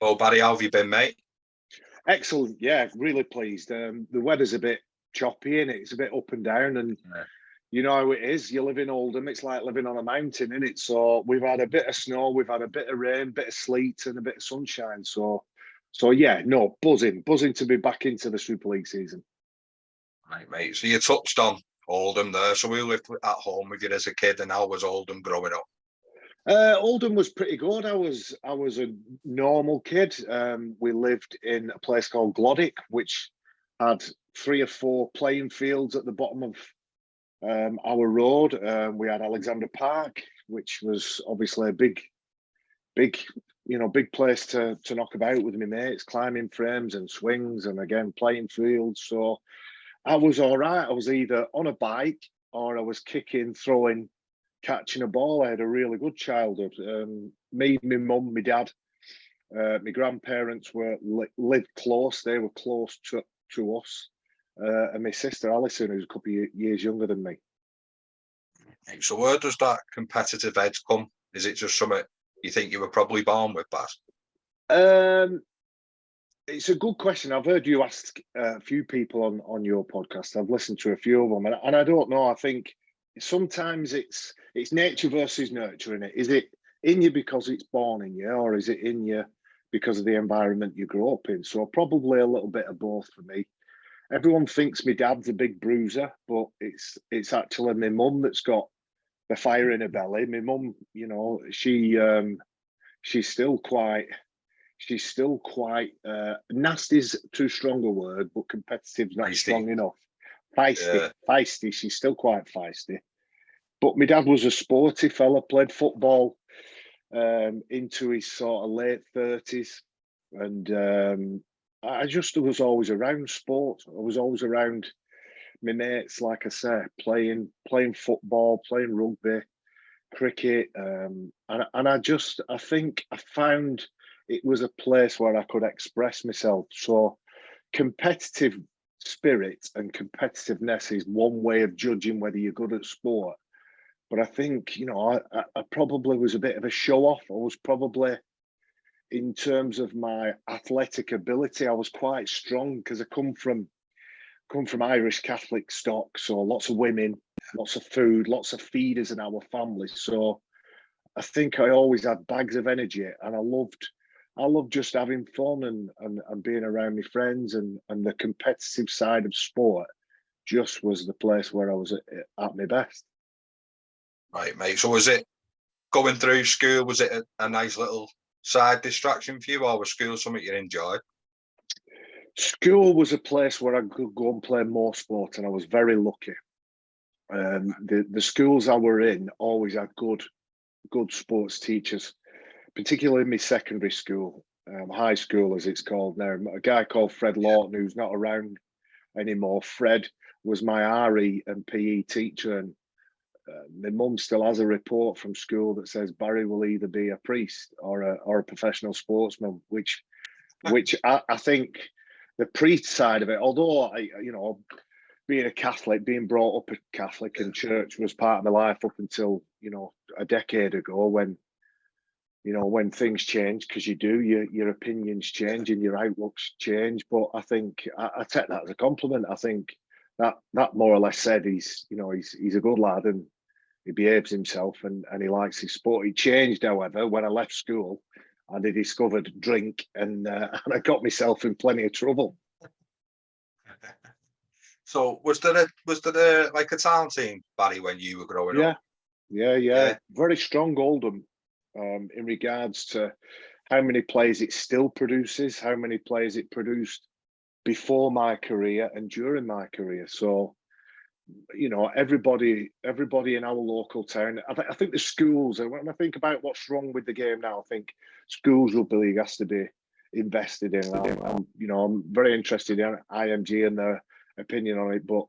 Well, Barry, how have you been, mate? Excellent. Yeah, really pleased. The weather's a bit choppy and it's a bit up and down, and Yeah. you know how it is. You live in Oldham; it's like living on a mountain, isn't it? So we've had a bit of snow, we've had a bit of rain, bit of sleet, and a bit of sunshine. So yeah, no, buzzing to be back into the Super League season. Right, mate. So you touched on Oldham there. So we lived at home with you as a kid, and how was Oldham growing up? Oldham was pretty good. I was a normal kid. We lived in a place called Glodick, which had 3 or 4 playing fields at the bottom of our road. We had Alexander Park, which was obviously a big, big place to knock about with my mates, climbing frames and swings, and again playing fields. So I was all right. I was either on a bike or I was kicking, throwing, catching a ball. I had a really good childhood. Me, my mum, my dad, my grandparents lived close. They were close to us, and my sister Alison, who's a couple of years younger than me. So where does that competitive edge come? Is it just something you think you were probably born with, Baz? It's a good question. I've heard you ask a few people on your podcast. I've listened to a few of them, and I don't know. I think sometimes it's nature versus nurture, innit? Is it in you because it's born in you, or is it in you because of the environment you grew up in? So probably a little bit of both for me. Everyone thinks my dad's a big bruiser, but it's actually my mum that's got the fire in her belly. My mum, she's still quite nasty's too strong a word, but competitive's not Feisty. strong enough. Feisty, Yeah. feisty. She's still quite feisty. But my dad was a sporty fella, played football into his sort of late 30s, and I just was always around sport. I was always around my mates, like I say, playing football, playing rugby, cricket, and I think I found it was a place where I could express myself. So competitive spirit and competitiveness is one way of judging whether you're good at sport. But I think, I probably was a bit of a show off. I was probably, in terms of my athletic ability, I was quite strong because I come from Irish Catholic stock, so lots of women, lots of food, lots of feeders in our family. So I think I always had bags of energy, and I loved just having fun and being around my friends, and the competitive side of sport just was the place where I was at my best. Right, mate. So was it going through school? Was it a nice little side distraction for you, or was school something you enjoyed? School was a place where I could go and play more sport, and I was very lucky. The schools I were in always had good sports teachers, particularly in my secondary school, high school as it's called now. A guy called Fred Lawton, who's not around anymore. Fred was my RE and PE teacher, and my mum still has a report from school that says Barry will either be a priest or a professional sportsman, which I think the priest side of it, although being a Catholic, being brought up a Catholic and church was part of my life up until, a decade ago when things change, because your opinions change and your outlooks change. But I think I take that as a compliment. I think that more or less said he's a good lad and he behaves himself and he likes his sport. It changed, however, when I left school and I discovered drink and I got myself in plenty of trouble. So was there like a town team, Barry, when you were growing up? Yeah. Very strong Oldham in regards to how many players it still produces, how many players it produced before my career and during my career. So, everybody in our local town. I think the schools, and when I think about what's wrong with the game now, I think schools rugby league has to be invested in. I'm very interested in IMG and their opinion on it, but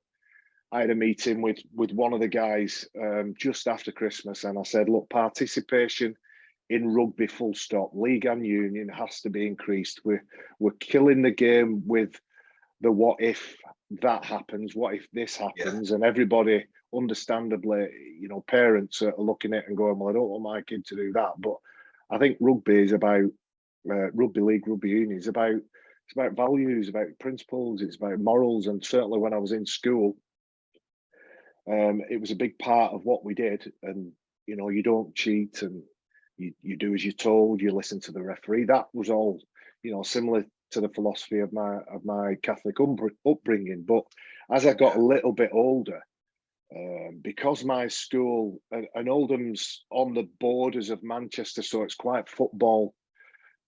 I had a meeting with one of the guys just after Christmas, and I said, look, participation in rugby, full stop, league and union, has to be increased. We're killing the game with the what if that happens, what if this happens, and everybody, understandably, parents are looking at it and going, well, I don't want my kid to do that. But I think rugby is about rugby league, rugby union. It's about values, about principles, it's about morals. And certainly when I was in school, it was a big part of what we did. And you don't cheat, and you do as you're told. You listen to the referee. That was all similar to the philosophy of my Catholic upbringing. But as I got a little bit older, because my school and Oldham's on the borders of Manchester, so it's quite football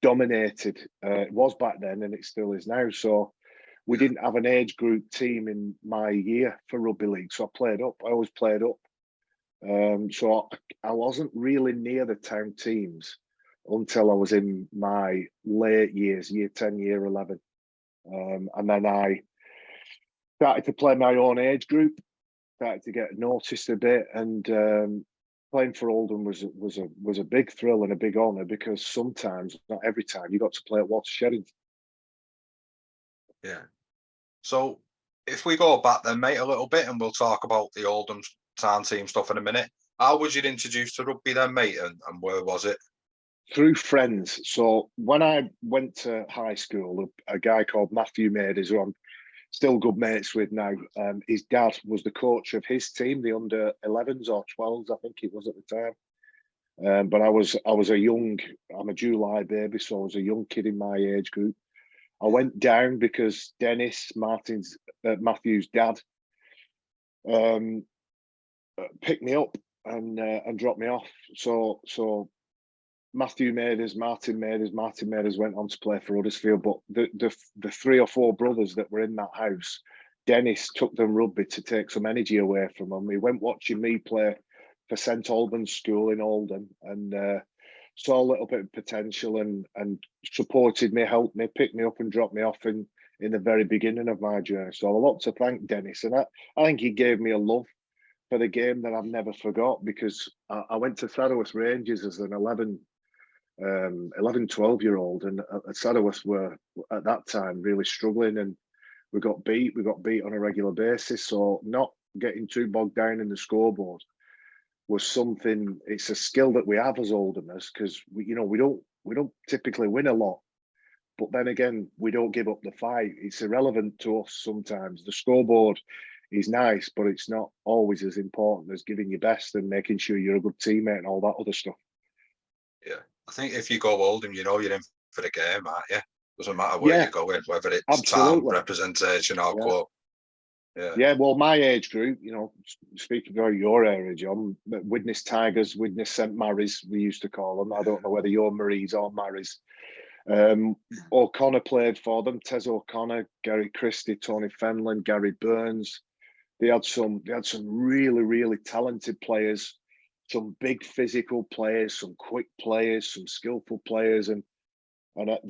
dominated. It was back then, and it still is now. So we didn't have an age group team in my year for rugby league, so I played up. I always played up. So I wasn't really near the town teams until I was in my late years, year 10, year 11. And then I started to play my own age group, started to get noticed a bit, and playing for Oldham was a big thrill and a big honour, because sometimes, not every time, you got to play at Watershed. Yeah. So if we go back then, mate, a little bit, and we'll talk about the Oldham town team stuff in a minute. How was you introduced to rugby then, mate, and where was it? Through friends. So when I went to high school, a guy called Matthew Maiders, who I'm still good mates with now, his dad was the coach of his team, the under 11s or 12s, I think it was at the time. But I was I'm a July baby, so I was a young kid in my age group. I went down because Dennis, Matthew's dad, picked me up and dropped me off. So Matthew Maiders, Martin Maiders went on to play for Huddersfield. But the 3 or 4 brothers that were in that house, Dennis took them rugby to take some energy away from them. He went watching me play for St Albans School in Oldham, and saw a little bit of potential, and supported me, helped me, picked me up and dropped me off in the very beginning of my journey. So a lot to thank Dennis. And I think he gave me a love for the game that I've never forgot, because I went to Saddleworth Rangers as an 11, 12-year-old, and Saddleworth were at that time really struggling, and we got beat on a regular basis. So not getting too bogged down in the scoreboard was something. It's a skill that we have as Oldhamers, because we don't typically win a lot, but then again, we don't give up the fight. It's irrelevant to us sometimes. The scoreboard is nice, but it's not always as important as giving your best and making sure you're a good teammate and all that other stuff. Yeah, I think if you go Oldham, you're in for the game, aren't you? Doesn't matter where you go in, whether it's absolutely. town representation or club. Yeah, well, my age group, speaking about your area, John, Widnes Tigers, Widnes St Mary's, we used to call them. I don't know whether you're Maries or Marys. O'Connor played for them. Tez O'Connor, Gary Christie, Tony Fenlon, Gary Burns. They had some really, really talented players, some big physical players, some quick players, some skillful players, and at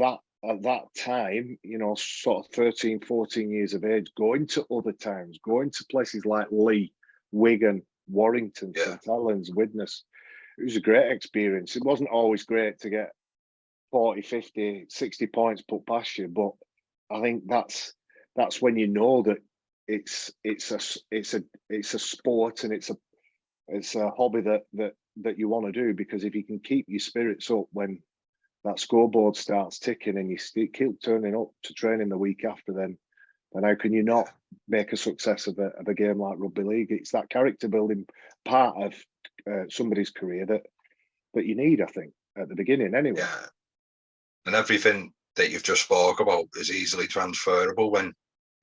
that time, sort of 13, 14 years of age, going to other towns, going to places like Leigh, Wigan, Warrington, St Helens, Widnes. It was a great experience. It wasn't always great to get 40, 50, 60 points put past you, but I think that's when you know that it's a sport, and it's a hobby that you want to do, because if you can keep your spirits up when that scoreboard starts ticking and you keep turning up to training the week after, then how can you not make a success of a game like rugby league? It's that character building part of somebody's career that you need, I think, at the beginning anyway. Yeah, and everything that you've just spoke about is easily transferable when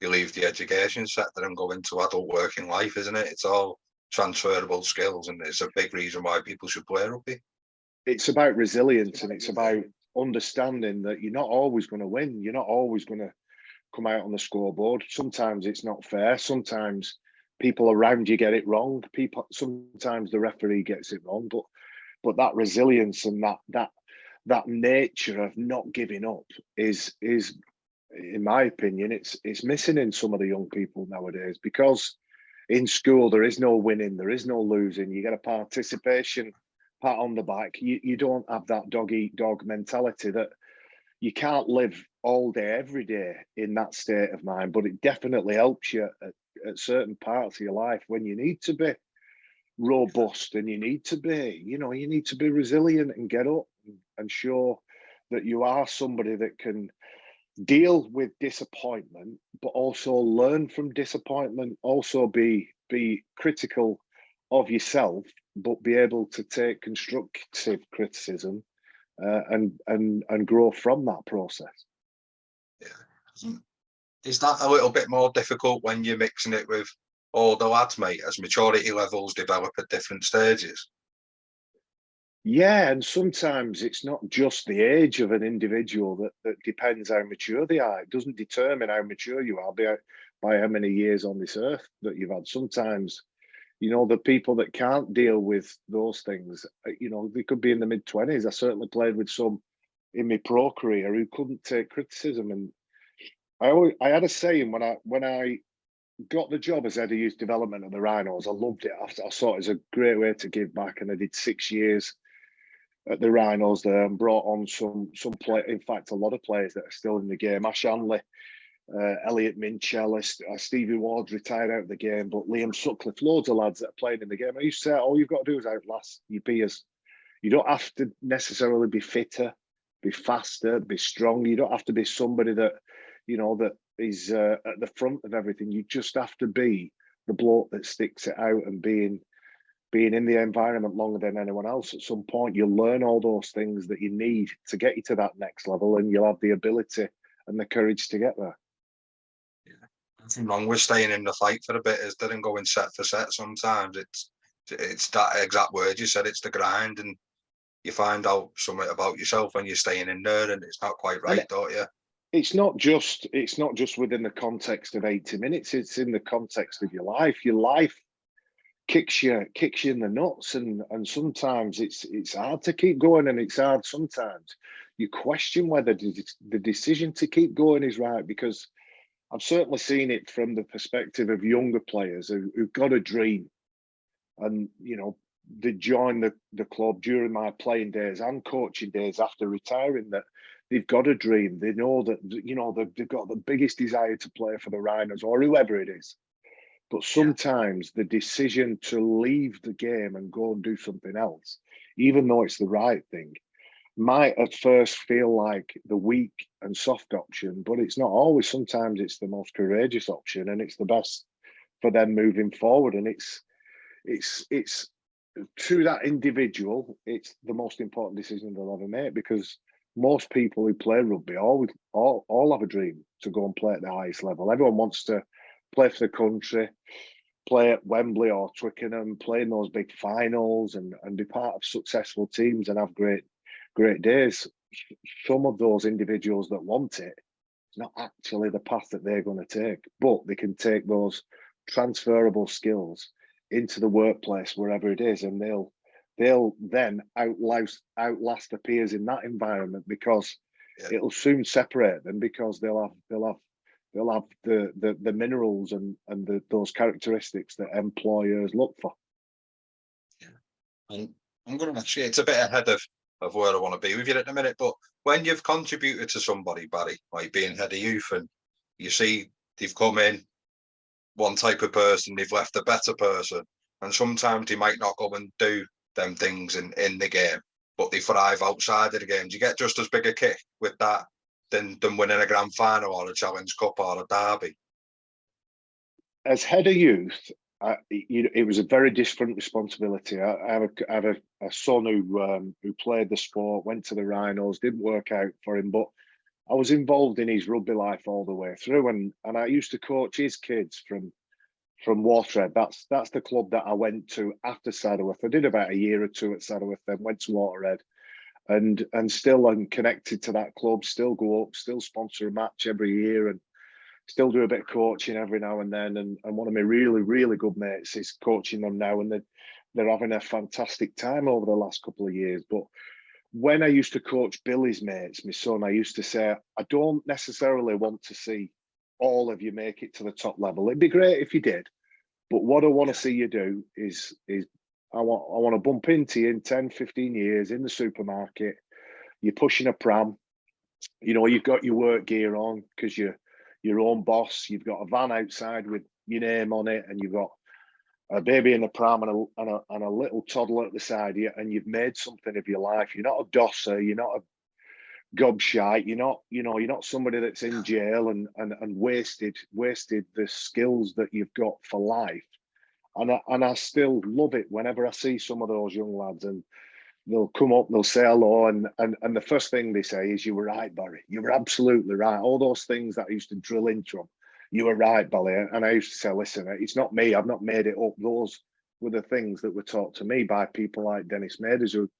you leave the education sector and go into adult working life, isn't it? It's all transferable skills, and it's a big reason why people should play rugby. It's about resilience, and it's about understanding that you're not always going to win. You're not always going to come out on the scoreboard. Sometimes it's not fair. Sometimes people around you get it wrong. Sometimes the referee gets it wrong. But that resilience and that nature of not giving up is, in my opinion, it's missing in some of the young people nowadays, because in school there is no winning, there is no losing. You get a participation pat on the back. You don't have that dog eat dog mentality. That you can't live all day every day in that state of mind, but it definitely helps you at certain parts of your life when you need to be robust, and you need to be resilient and get up and show that you are somebody that can deal with disappointment, but also learn from disappointment, also be critical of yourself, but be able to take constructive criticism and grow from that process. Yeah. Is that a little bit more difficult when you're mixing it with older lads, mate, as maturity levels develop at different stages? Yeah, and sometimes it's not just the age of an individual that depends how mature they are. It doesn't determine how mature you are by how many years on this earth that you've had. Sometimes, the people that can't deal with those things, they could be in the mid-20s. I certainly played with some in my pro career who couldn't take criticism. And I had a saying when I got the job as head of youth development at the Rhinos. I loved it. I saw it as a great way to give back, and I did 6 years at the Rhinos there and brought on some play. In fact, a lot of players that are still in the game. Ash Hanley, Elliot Minchell, Stevie Ward retired out of the game, but Liam Sutcliffe, loads of lads that are playing in the game. I used to say, all you've got to do is outlast your peers. You don't have to necessarily be fitter, be faster, be strong. You don't have to be somebody that, that is at the front of everything. You just have to be the bloke that sticks it out, and being in the environment longer than anyone else. At some point, you'll learn all those things that you need to get you to that next level, and you'll have the ability and the courage to get there. Yeah. Nothing wrong with staying in the fight for a bit, is there, and going set for set. Sometimes it's that exact word you said. It's the grind, and you find out something about yourself when you're staying in there, and it's not quite right, don't you? It's not just within the context of 80 minutes. It's in the context of your life. Your life kicks you in the nuts, and sometimes it's hard to keep going, and it's hard sometimes. You question whether the decision to keep going is right, because I've certainly seen it from the perspective of younger players who've got a dream, and they join the club during my playing days and coaching days after retiring, that they've got a dream. They know that they've got the biggest desire to play for the Rhinos or whoever it is. But sometimes the decision to leave the game and go and do something else, even though it's the right thing, might at first feel like the weak and soft option, but it's not always. Sometimes it's the most courageous option, and it's the best for them moving forward. And it's to that individual, it's the most important decision they'll ever make, because most people who play rugby all have a dream to go and play at the highest level. Everyone wants to play for the country, play at Wembley or Twickenham, play in those big finals, and be part of successful teams and have great days. Some of those individuals that want it, it's not actually the path that they're going to take, but they can take those transferable skills into the workplace, wherever it is, and they'll then outlast the peers in that environment, because it'll soon separate them, because they'll have the minerals and those characteristics that employers look for. Yeah. And I'm going to ask you, it's a bit ahead of where I want to be with you at the minute, but when you've contributed to somebody, Barry, like being head of youth, and you see they've come in one type of person, they've left a better person, and sometimes they might not go and do them things in the game, but they thrive outside of the game. Do you get just as big a kick with that than winning a grand final or a Challenge Cup or a derby? As head of youth, it was a very different responsibility. I have a son who played the sport, went to the Rhinos, didn't work out for him, but I was involved in his rugby life all the way through, and I used to coach his kids from Waterhead. That's the club that I went to after Saddleworth. I did about a year or two at Saddleworth, then went to Waterhead, and still I'm connected to that club. Still go up, still sponsor a match every year, and still do a bit of coaching every now and then. And one of my really, really good mates is coaching them now, and they're having a fantastic time over the last couple of years. But when I used to coach Billy's mates, my son, I used to say, I don't necessarily want to see all of you make it to the top level. It'd be great if you did, but what I want to see you do is I want to bump into you in 10, 15 years in the supermarket. You're pushing a pram, you've got your work gear on because you're your own boss. You've got a van outside with your name on it, and you've got a baby in the pram and a little toddler at the side of you, and you've made something of your life. You're not a dosser. You're not gobshite. You're not somebody that's in jail and wasted the skills that you've got for life. And I still love it whenever I see some of those young lads, and they'll come up, they'll say hello, and the first thing they say is, "You were right, Barry. You were absolutely right. All those things that I used to drill into them, you were right, Barry." And I used to say, "Listen, it's not me. I've not made it up. Those were the things that were taught to me by people like Dennis Maders, who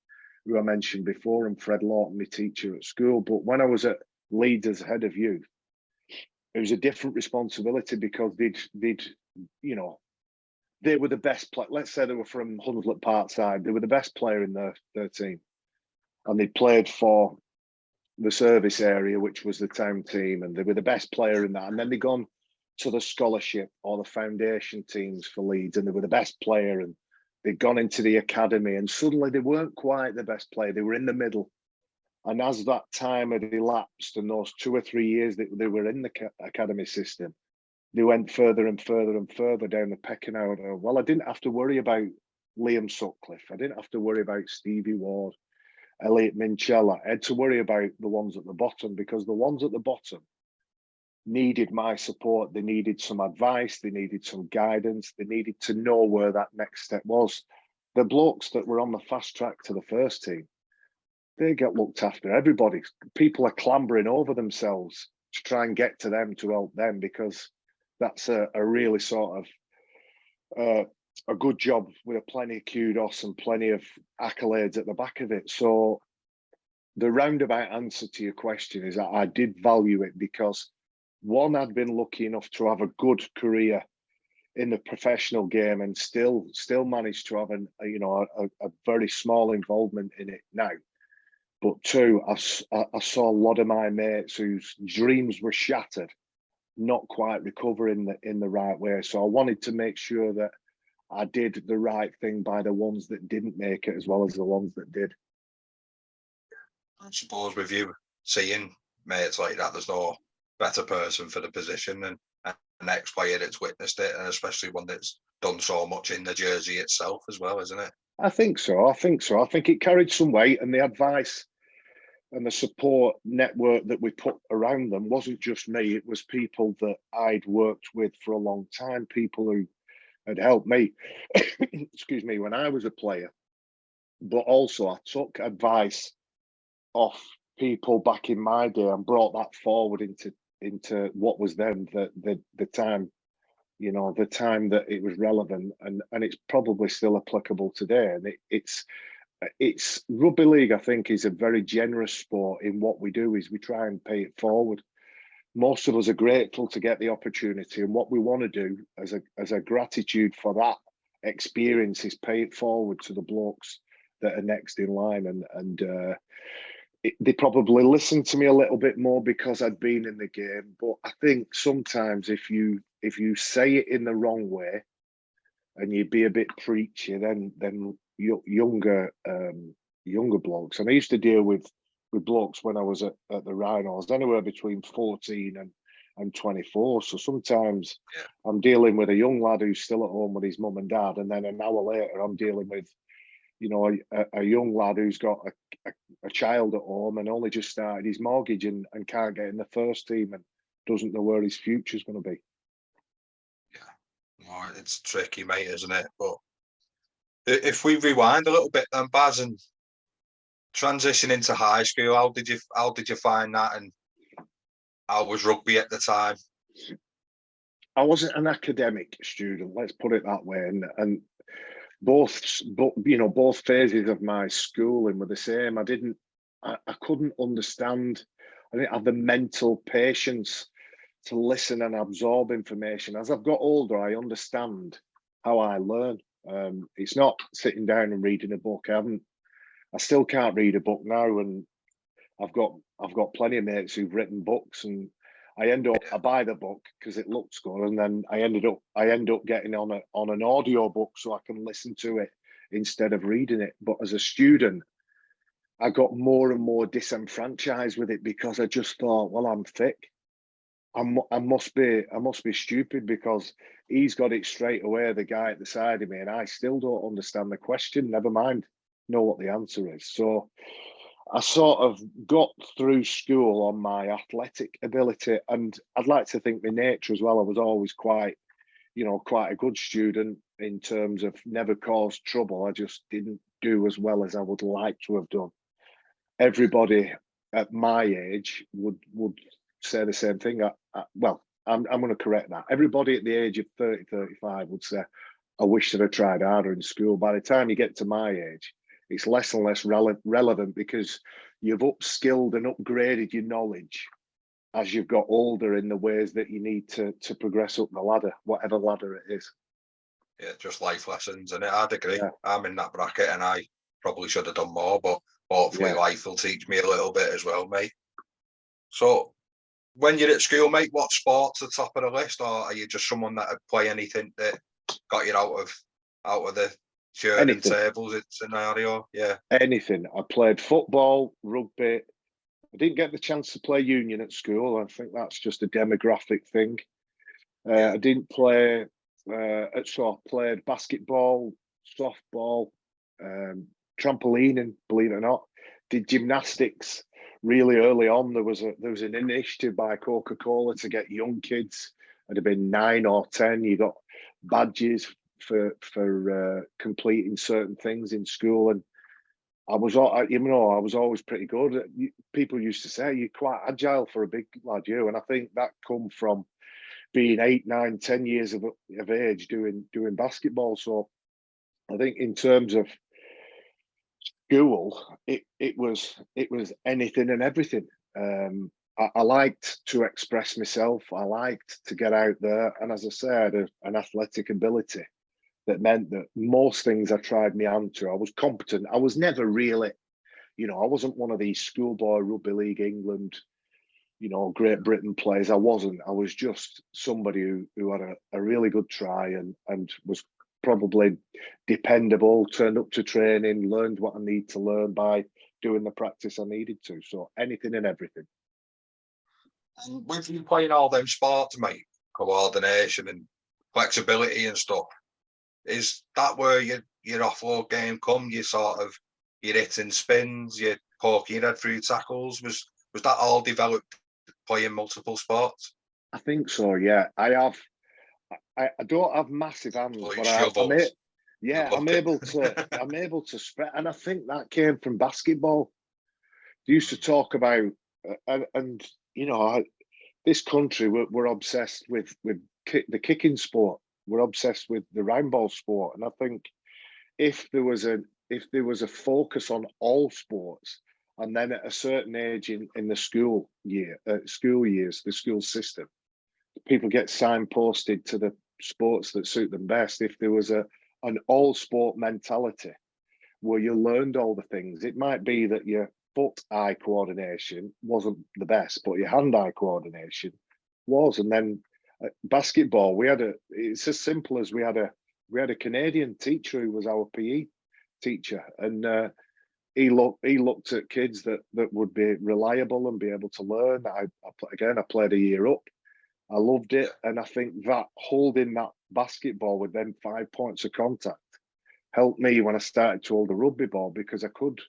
I mentioned before, and Fred Lawton, my teacher at school." But when I was at Leeds as head of youth, it was a different responsibility, because they'd they were the best player. Let's say they were from Hunslet Park side. They were the best player in their team. And they played for the service area, which was the town team. And they were the best player in that. And then they'd gone to the scholarship or the foundation teams for Leeds, and they were the best player. And they'd gone into the academy, and suddenly they weren't quite the best player. They were in the middle. And as that time had elapsed, and those 2 or 3 years that they were in the academy system, they went further and further and further down the pecking order. Well, I didn't have to worry about Liam Sutcliffe. I didn't have to worry about Stevie Ward, Elliot Minchella. I had to worry about the ones at the bottom, because the ones at the bottom needed my support. They needed some advice. They needed some guidance. They needed to know where that next step was. The blokes that were on the fast track to the first team, they get looked after. Everybody, people are clambering over themselves to try and get to them, to help them, because that's a really sort of a good job with plenty of kudos and plenty of accolades at the back of it. So the roundabout answer to your question is that I did value it, because one, I'd been lucky enough to have a good career in the professional game, and still managed to have a very small involvement in it now. But two, I saw a lot of my mates whose dreams were shattered, not quite recovering in the right way. So I wanted to make sure that I did the right thing by the ones that didn't make it, as well as the ones that did. I suppose with you seeing mates like that, there's no better person for the position than an ex-player that's witnessed it, and especially one that's done so much in the jersey itself as well, isn't it? I think so. I think it carried some weight, and the advice and the support network that we put around them wasn't just me. It was people that I'd worked with for a long time, people who had helped me, excuse me, when I was a player. But also I took advice off people back in my day and brought that forward into what was then the time, the time that it was relevant, and it's probably still applicable today. And it's rugby league, I think, is a very generous sport in what we do. Is we try and pay it forward. Most of us are grateful to get the opportunity, and what we want to do as a gratitude for that experience is pay it forward to the blokes that are next in line. And they probably listened to me a little bit more because I'd been in the game. But I think sometimes if you say it in the wrong way and you be a bit preachy, then younger blokes. And I used to deal with blokes when I was at the Rhinos, anywhere between 14 and 24. So sometimes I'm dealing with a young lad who's still at home with his mum and dad, and then an hour later I'm dealing with a young lad who's got a child at home and only just started his mortgage and can't get in the first team and doesn't know where his future's going to be. Yeah, well, it's tricky, mate, isn't it? But if we rewind a little bit then, Baz, and transition into high school, how did you find that, and how was rugby at the time? I wasn't an academic student, let's put it that way, and both phases of my schooling were the same. I couldn't understand. I didn't have the mental patience to listen and absorb information. As I've got older, I understand how I learn. It's not sitting down and reading a book. I still can't read a book now, and I've got plenty of mates who've written books, and I buy the book because it looks good, and then I end up getting on an audio book so I can listen to it instead of reading it. But as a student, I got more and more disenfranchised with it because I just thought, well, I'm thick. I must be stupid because he's got it straight away, the guy at the side of me, and I still don't understand the question. Never mind know what the answer is. So I sort of got through school on my athletic ability, and I'd like to think my nature as well. I was always quite a good student in terms of never caused trouble. I just didn't do as well as I would like to have done. Everybody at my age would say the same thing. I'm going to correct that. Everybody at the age of 30, 35 would say, I wish that I tried harder in school. By the time you get to my age, it's less and less relevant because you've upskilled and upgraded your knowledge as you've got older in the ways that you need to progress up the ladder, whatever ladder it is. Yeah, just life lessons. And I'd agree. Yeah. I'm in that bracket and I probably should have done more, but hopefully life will teach me a little bit as well, mate. So when you're at school, mate, what sport's the top of the list, or are you just someone that would play anything that got you out of the churning tables scenario? Yeah. Anything. I played football, rugby. I didn't get the chance to play union at school. I think that's just a demographic thing. I didn't play played basketball, softball, trampolining, believe it or not. Did gymnastics really early on. There was an initiative by Coca-Cola to get young kids. It'd have been 9 or 10. You got badges for completing certain things in school, and I was always pretty good. People used to say you're quite agile for a big lad, you, and I think that come from being 8, 9, 10 years of age doing basketball. So I think in terms of school, it was anything and everything. I liked to express myself. I liked to get out there, and as I said, an athletic ability that meant that most things I tried my hand to. I was competent. I was never really, I wasn't one of these schoolboy Rugby League England, Great Britain players. I wasn't. I was just somebody who had a really good try and was probably dependable, turned up to training, learned what I need to learn by doing the practice I needed to. So anything and everything. And with you playing all them sports, mate, coordination and flexibility and stuff, is that where your offload game come? You're hitting spins, you're poking your head through tackles. Was that all developed playing multiple sports? I think so. Yeah, I don't have massive hands, but I'm able to spread, and I think that came from basketball. They used to talk about, and this country we're obsessed with the kicking sport. We're obsessed with the round ball sport, and I think if there was a focus on all sports, and then at a certain age in the school years, the school system, people get signposted to the sports that suit them best. If there was an all sport mentality where you learned all the things, it might be that your foot-eye coordination wasn't the best, but your hand-eye coordination was. And then basketball, it's as simple as we had a Canadian teacher who was our PE teacher, and he looked at kids that would be reliable and be able to learn. I played a year up. I loved it, and I think that holding that basketball with them 5 points of contact helped me when I started to hold the rugby ball, because I could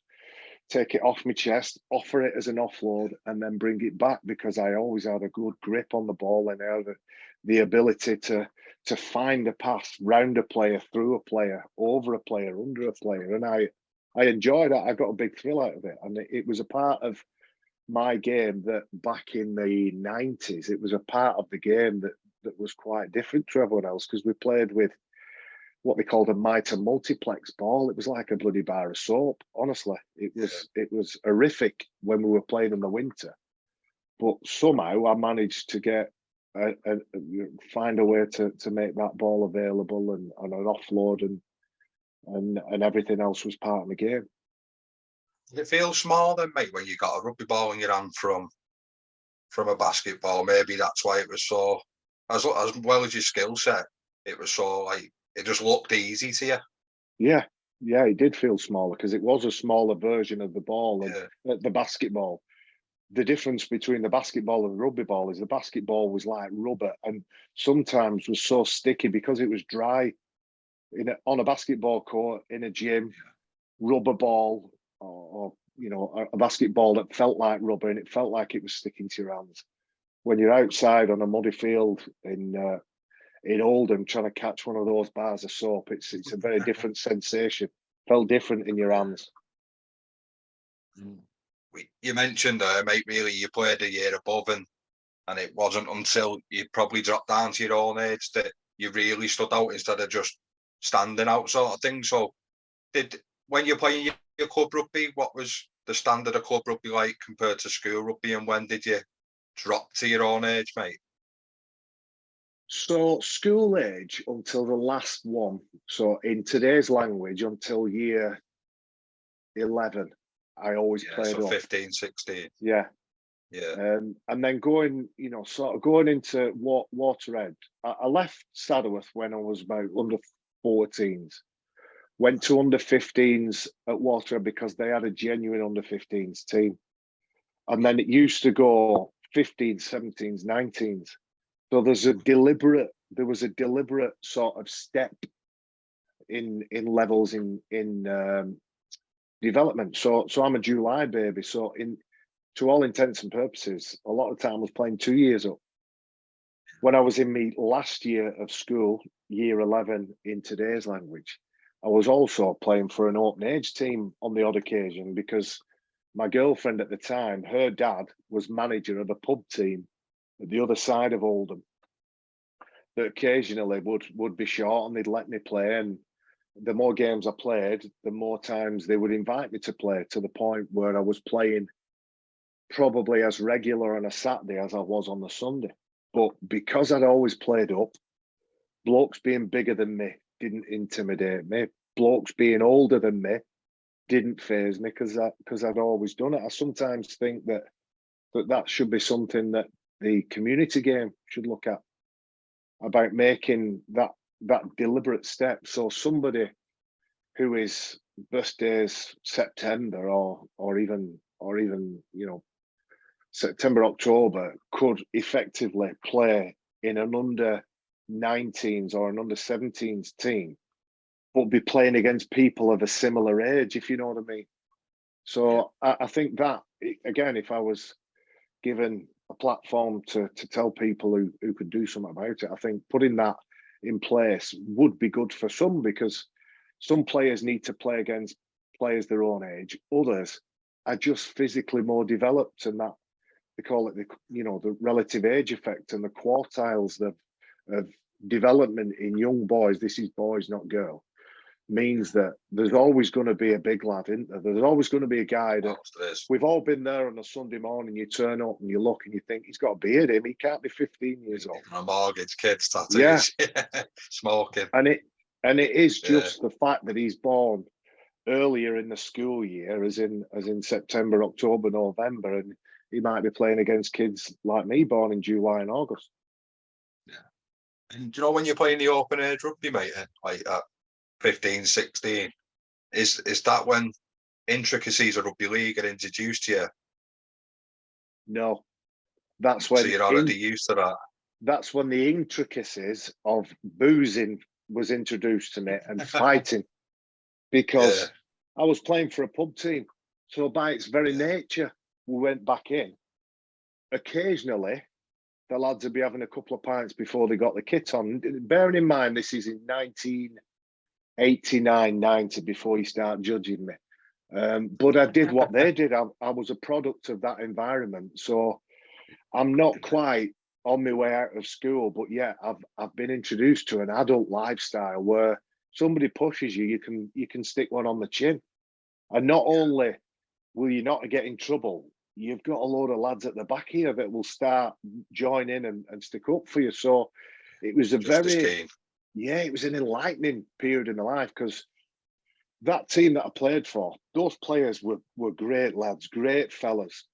take it off my chest, offer it as an offload, and then bring it back, because I always had a good grip on the ball and I had the ability to find a pass round a player, through a player, over a player, under a player, and I enjoyed it. I got a big thrill out of it, and it was a part of my game that back in the 90s, it was a part of the game that was quite different to everyone else, because we played with what they called a mitre multiplex ball. It was like a bloody bar of soap. Honestly, it was horrific when we were playing in the winter. But somehow I managed to find a way to make that ball available and an offload, and everything else was part of the game. Did it feel small then, mate, when you got a rugby ball in your hand from a basketball? Maybe that's why it was so, as well as your skill set, it was so like, it just looked easy to you. Yeah, it did feel smaller because it was a smaller version of the ball. And the basketball, the difference between the basketball and the rugby ball is the basketball was like rubber, and sometimes was so sticky because it was dry. On a basketball court, in a gym, rubber ball or a basketball that felt like rubber and it felt like it was sticking to your hands. When you're outside on a muddy field in Oldham trying to catch one of those bars of soap, it's a very different sensation. Felt different in your hands. You mentioned, mate, really you played a year above, and it wasn't until you probably dropped down to your own age that you really stood out instead of just standing out, sort of thing. So, when you're playing your club rugby, what was the standard of club rugby like compared to school rugby, and when did you drop to your own age, mate? So school age until the last one. So in today's language, until year 11, I always played so up. 15, 16. Yeah. And then going into Waterhead. I left Saddleworth when I was about under 14s. Went to under 15s at Waterhead because they had a genuine under 15s team. And then it used to go 15s, 17s, 19s. So there was a deliberate sort of step in levels in development. So I'm a July baby. So to all intents and purposes, a lot of time I was playing 2 years up. When I was in my last year of school, year 11 in today's language, I was also playing for an open age team on the odd occasion because my girlfriend at the time, her dad was manager of a pub team at the other side of Oldham that occasionally would be short and they'd let me play. And the more games I played, the more times they would invite me to play, to the point where I was playing probably as regular on a Saturday as I was on the Sunday. But because I'd always played up, blokes being bigger than me didn't intimidate me. Blokes being older than me didn't faze me because I'd always done it. I sometimes think that should be something that the community game should look at, about making that deliberate step. So somebody who is birthdays September or even September, October could effectively play in an under 19s or an under 17s team, but be playing against people of a similar age, if you know what I mean. So I think that, again, if I was given a platform to tell people who could do something about it, I think putting that in place would be good for some, because some players need to play against players their own age. Others are just physically more developed, and that they call it the relative age effect and the quartiles of development in young boys. This is boys, not girl. Means that there's always going to be a big lad, isn't there? There's always going to be a guy that we've all been there on a Sunday morning. You turn up and you look and you think he's got a beard. He can't be 15 years old. A mortgage, kids, tattoos, smoking, and it is just the fact that he's born earlier in the school year, as in September, October, November, and he might be playing against kids like me, born in July and August. Yeah, and do you know when you're playing the open age rugby, mate, like that? 15, 16, is that when intricacies of rugby league are introduced to you? No, that's when. So you're already used to that. That's when the intricacies of boozing was introduced to me, and fighting, because I was playing for a pub team. So by its very nature, we went back in. Occasionally, the lads would be having a couple of pints before they got the kit on. Bearing in mind, this is in 1989, 90, before you start judging me. But I did what they did. I was a product of that environment. So I'm not quite on my way out of school, but I've been introduced to an adult lifestyle where somebody pushes you, you can stick one on the chin. And not only will you not get in trouble, you've got a load of lads at the back here that will start joining and stick up for you. So it was it was an enlightening period in my life, because that team that I played for, those players were great lads, great fellas,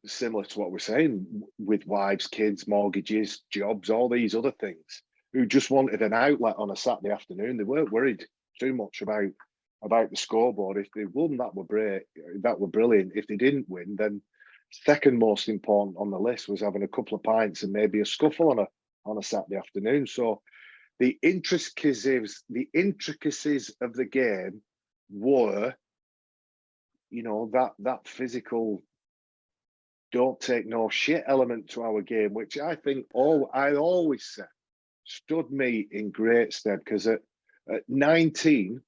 similar to what we're saying, with wives, kids, mortgages, jobs, all these other things, who just wanted an outlet on a Saturday afternoon. They weren't worried too much about the scoreboard. If they won, that were great, that were brilliant. If they didn't win, then second most important on the list was having a couple of pints and maybe a scuffle on a Saturday afternoon. So the intricacies of the game were that physical, don't take no shit element to our game, which I think I always said stood me in great stead, because at 19,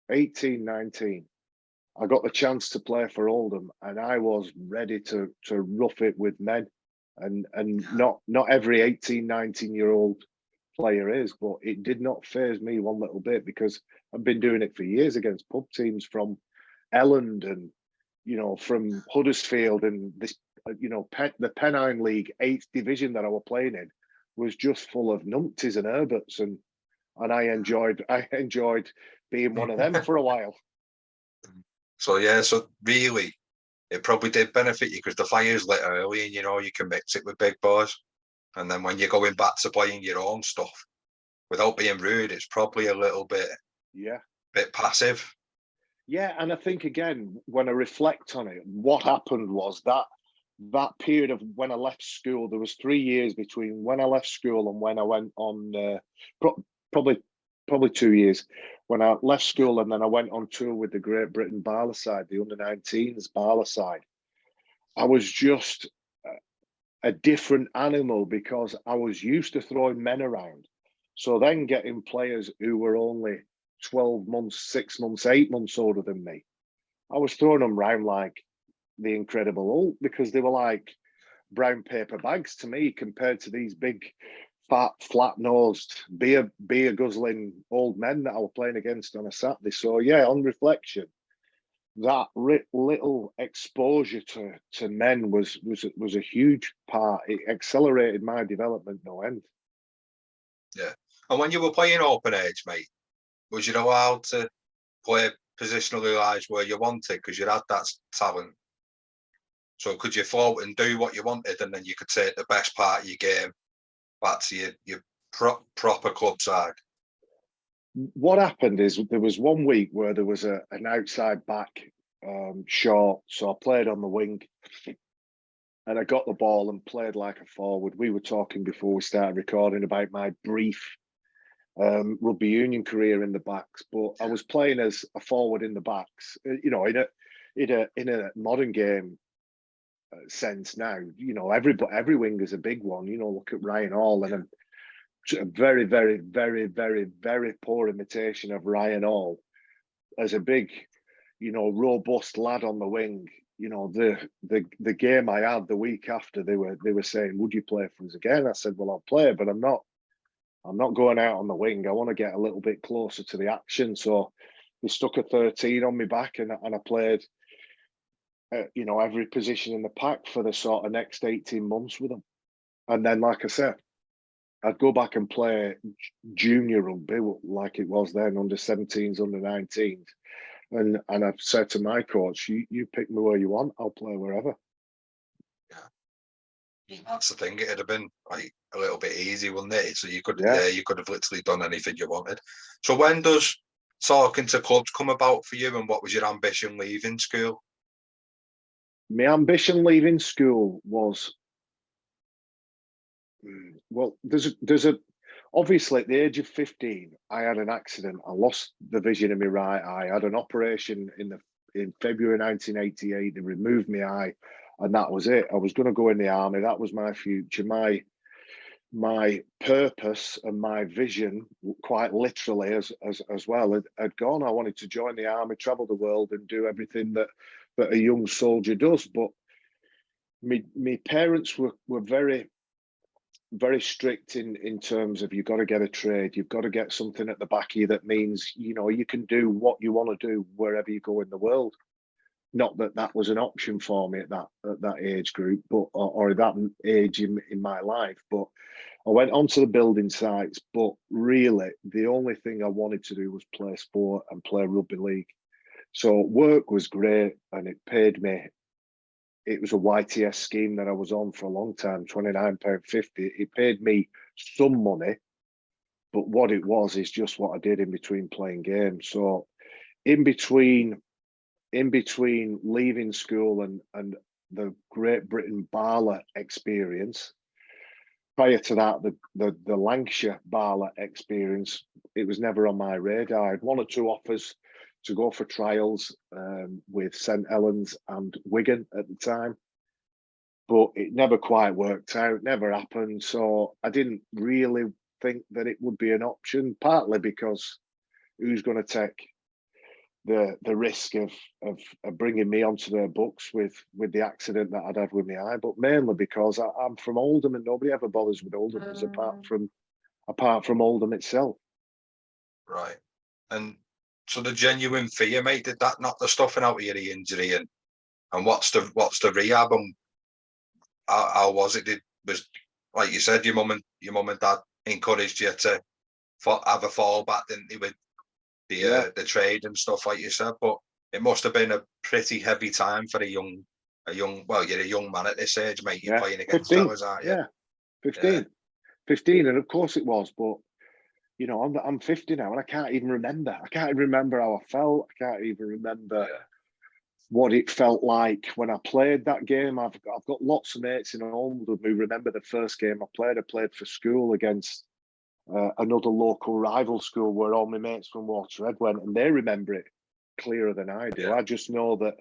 I got the chance to play for Oldham, and I was ready to rough it with men, and not every 18, 19-year-old player is, but it did not faze me one little bit, because I've been doing it for years against pub teams from Elland and from Huddersfield, and this the Pennine League 8th division that I was playing in was just full of numpties and Herberts, and I enjoyed being one of them for a while. So yeah, so really, it probably did benefit you, because the fire's lit early, and you can mix it with big boys. And then when you're going back to playing your own stuff, without being rude, it's probably a little bit passive. Yeah, and I think, again, when I reflect on it, what happened was that period of when I left school, there was 3 years between when I left school and when I went on, probably 2 years, when I left school and then I went on tour with the Great Britain Barla side, the under-19s Barla side. I was just a different animal, because I was used to throwing men around. So then getting players who were only 12 months, 6 months, 8 months older than me, I was throwing them around like the Incredible Hulk, because they were like brown paper bags to me compared to these big, fat, flat-nosed, beer guzzling old men that I was playing against on a Saturday. So yeah, on reflection, that little exposure to men was a huge part. It accelerated my development no end. Yeah. And when you were playing open age, mate, was you allowed to play positionally wise where you wanted, because you had that talent? So could you float and do what you wanted, and then you could take the best part of your game back to your proper club side? What happened is, there was 1 week where there was an outside back short, so I played on the wing, and I got the ball and played like a forward. We were talking before we started recording about my brief rugby union career in the backs, but I was playing as a forward in the backs. In a modern game sense now, every wing is a big one. Look at Ryan Hall, and a very, very, very, very, very poor imitation of Ryan Hall as a big, robust lad on the wing. The game I had the week after, they were saying, "Would you play for us again?" I said, "Well, I'll play, but I'm not going out on the wing. I want to get a little bit closer to the action." So they stuck a 13 on me back, and I played, every position in the pack for the sort of next 18 months with them. And then, like I said, I'd go back and play junior rugby like it was then, under 17s, under 19s. And I've said to my coach, you pick me where you want, I'll play wherever. Yeah. That's the thing. It'd have been like a little bit easy, wouldn't it? So you could have literally done anything you wanted. So when does talking to clubs come about for you, and what was your ambition leaving school? My ambition leaving school was, well, obviously at the age of 15, I had an accident. I lost the vision in my right eye. I had an operation in February 1988. They removed my eye, and that was it. I was going to go in the army. That was my future. My purpose and my vision, quite literally as well, had gone. I wanted to join the army, travel the world, and do everything that a young soldier does. But my parents were very, very strict in terms of, you've got to get a trade, you've got to get something at the back of you that means you can do what you want to do wherever you go in the world. Not that was an option for me at that age group, but or that age in my life. But I went onto the building sites, but really the only thing I wanted to do was play sport and play rugby league. So work was great, and it paid me. It was a YTS scheme that I was on for a long time, £29.50. It paid me some money, but what it was is just what I did in between playing games. So in between leaving school and the Great Britain Barla experience, prior to that, the Lancashire Barla experience, it was never on my radar. I had 1 or 2 offers to go for trials with St Helens and Wigan at the time, but it never quite worked out, never happened. So I didn't really think that it would be an option, partly because who's going to take the risk of bringing me onto their books with the accident that I'd had with my eye, but mainly because I'm from Oldham and nobody ever bothers with Oldham apart from Oldham itself. Right. And so the genuine fear, mate, did that knock the stuffing out of your injury? And what's the rehab, and how was it? Was, like you said, your mum and dad encouraged you to have a fallback, didn't they, with the trade and stuff, like you said? But it must have been a pretty heavy time for a young well, you're a young man at this age, mate. You're playing against 15, fellas, aren't you? Yeah, 15. 15, and of course it was, but you know, I'm 50 now, and I can't even remember. I can't even remember how I felt. I can't even remember what it felt like when I played that game. I've got lots of mates in Oldham who remember the first game I played. I played for school against another local rival school where all my mates from Waterhead went, and they remember it clearer than I do. I just know that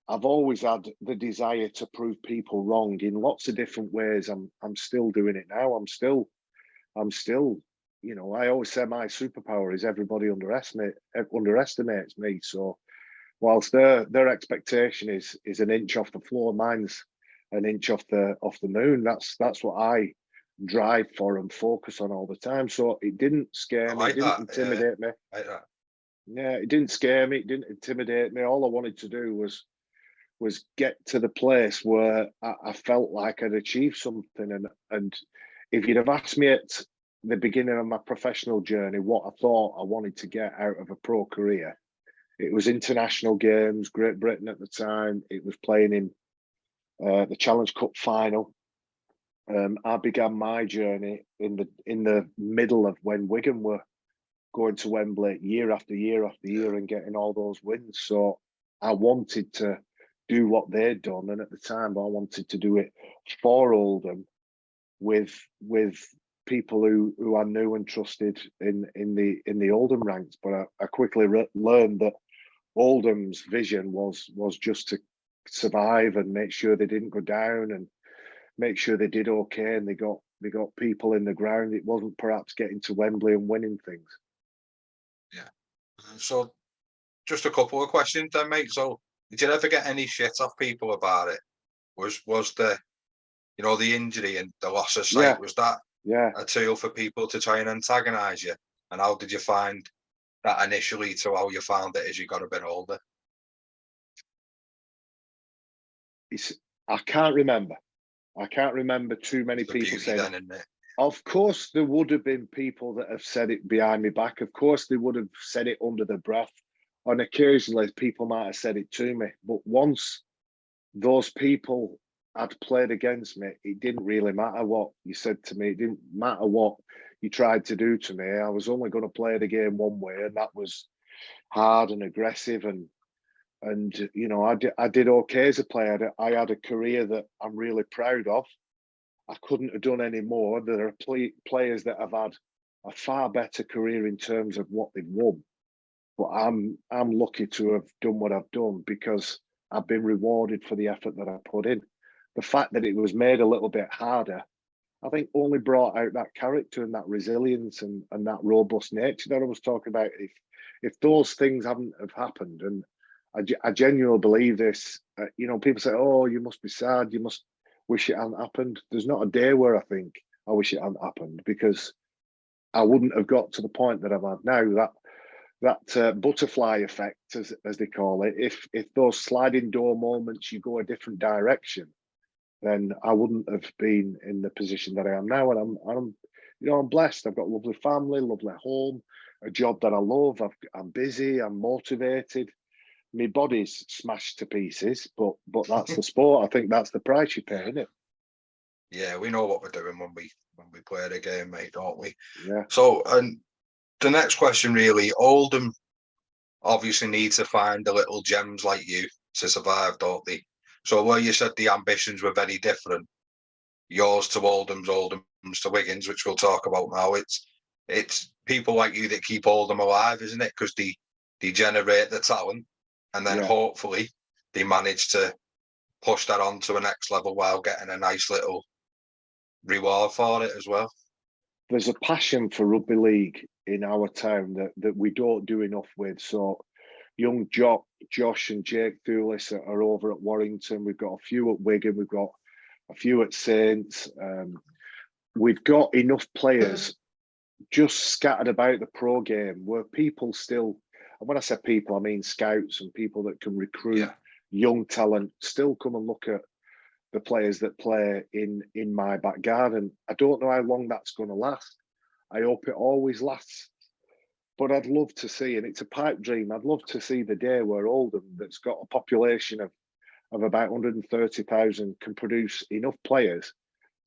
I've always had the desire to prove people wrong in lots of different ways. I'm still doing it now. I'm still, you know, I always say my superpower is everybody underestimates me. So whilst their expectation is an inch off the floor, mine's an inch off the moon. That's what I drive for and focus on all the time. So it didn't scare me. It didn't intimidate me. Yeah, it didn't scare me. It didn't intimidate me. All I wanted to do was get to the place where I felt like I'd achieved something. And if you'd have asked me at the beginning of my professional journey what I thought I wanted to get out of a pro career, it was international games, Great Britain at the time. It was playing in the Challenge Cup final. I began my journey in the middle of when Wigan were going to Wembley year after year after year and getting all those wins. So I wanted to do what they'd done, and at the time I wanted to do it for Oldham with people who I knew and trusted in the Oldham ranks. But I quickly learned that Oldham's vision was just to survive and make sure they didn't go down and make sure they did okay, and they got people in the ground. It wasn't perhaps getting to Wembley and winning things. Yeah. So just a couple of questions then, mate. So did you ever get any shit off people about it? Was the, you know, the injury and the loss of sight, was that a tool for people to try and antagonise you? And how did you find that initially to how you found it as you got a bit older? I can't remember. I can't remember too many people saying then, isn't it? Of course, there would have been people that have said it behind my back. Of course, they would have said it under their breath. And occasionally, people might have said it to me. But once those people had played against me, it didn't really matter what you said to me. It didn't matter what you tried to do to me. I was only going to play the game one way, and that was hard and aggressive. And you know, I did okay as a player. I had a career that I'm really proud of. I couldn't have done any more. There are players that have had a far better career in terms of what they've won. But I'm lucky to have done what I've done because I've been rewarded for the effort that I put in. The fact that it was made a little bit harder, I think, only brought out that character and that resilience and that robust nature that I was talking about. If those things hadn't have happened, and I genuinely believe this, you know, people say, "Oh, you must be sad. You must wish it hadn't happened." There's not a day where I think I wish it hadn't happened, because I wouldn't have got to the point that I've had now. That butterfly effect, as they call it. If those sliding door moments, you go a different direction, then I wouldn't have been in the position that I am now. And I'm you know, I'm blessed. I've got a lovely family, lovely home, a job that I love. I'm busy. I'm motivated. My body's smashed to pieces, but that's the sport. I think that's the price you pay, isn't it? Yeah, we know what we're doing when we play the game, mate, don't we? Yeah. So, and the next question, really, Oldham obviously need to find the little gems like you to survive, don't they? So where you said the ambitions were very different, yours to Oldham's to Wigan's, which we'll talk about now, it's people like you that keep Oldham alive, isn't it? Because they generate the talent, and then hopefully they manage to push that on to a next level while getting a nice little reward for it as well. There's a passion for rugby league in our town that we don't do enough with. So young Josh and Jake Thulis are over at Warrington. We've got a few at Wigan. We've got a few at Saints. We've got enough players just scattered about the pro game where people still, and when I say people, I mean scouts and people that can recruit young talent, still come and look at the players that play in my back garden. I don't know how long that's going to last. I hope it always lasts. But I'd love to see, and it's a pipe dream, I'd love to see the day where Oldham, that's got a population of about 130,000, can produce enough players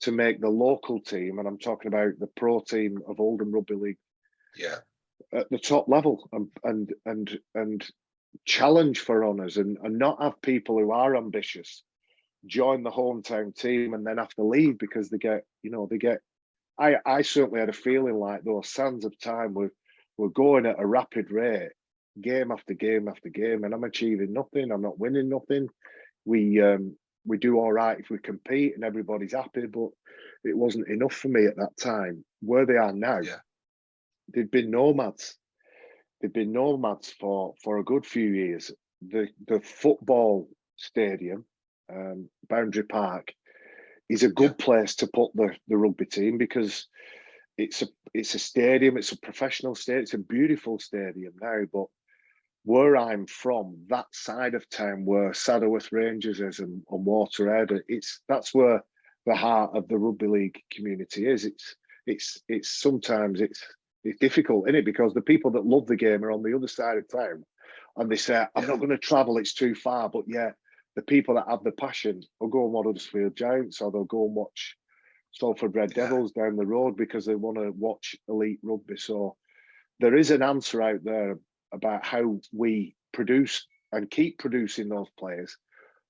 to make the local team, and I'm talking about the pro team of Oldham Rugby League, at the top level, and challenge for honours, and not have people who are ambitious join the hometown team and then have to leave because they get. I certainly had a feeling like those sands of time were going at a rapid rate, game after game after game, and I'm achieving nothing. I'm not winning nothing. We do all right if we compete and everybody's happy, but it wasn't enough for me at that time. Where they are now, they've been nomads. They've been nomads for a good few years. The football stadium, Boundary Park, is a good place to put the rugby team because it's a stadium. It's a professional stadium. It's a beautiful stadium now, but where I'm from, that side of town where Saddleworth Rangers is and Waterhead, that's where the heart of the rugby league community is. It's sometimes it's difficult, isn't it? Because the people that love the game are on the other side of town, and they say, "I'm not going to travel; it's too far." But the people that have the passion will go and watch Huddersfield Giants, or they'll go and watch Salford Red Devils down the road because they want to watch elite rugby. So there is an answer out there about how we produce and keep producing those players.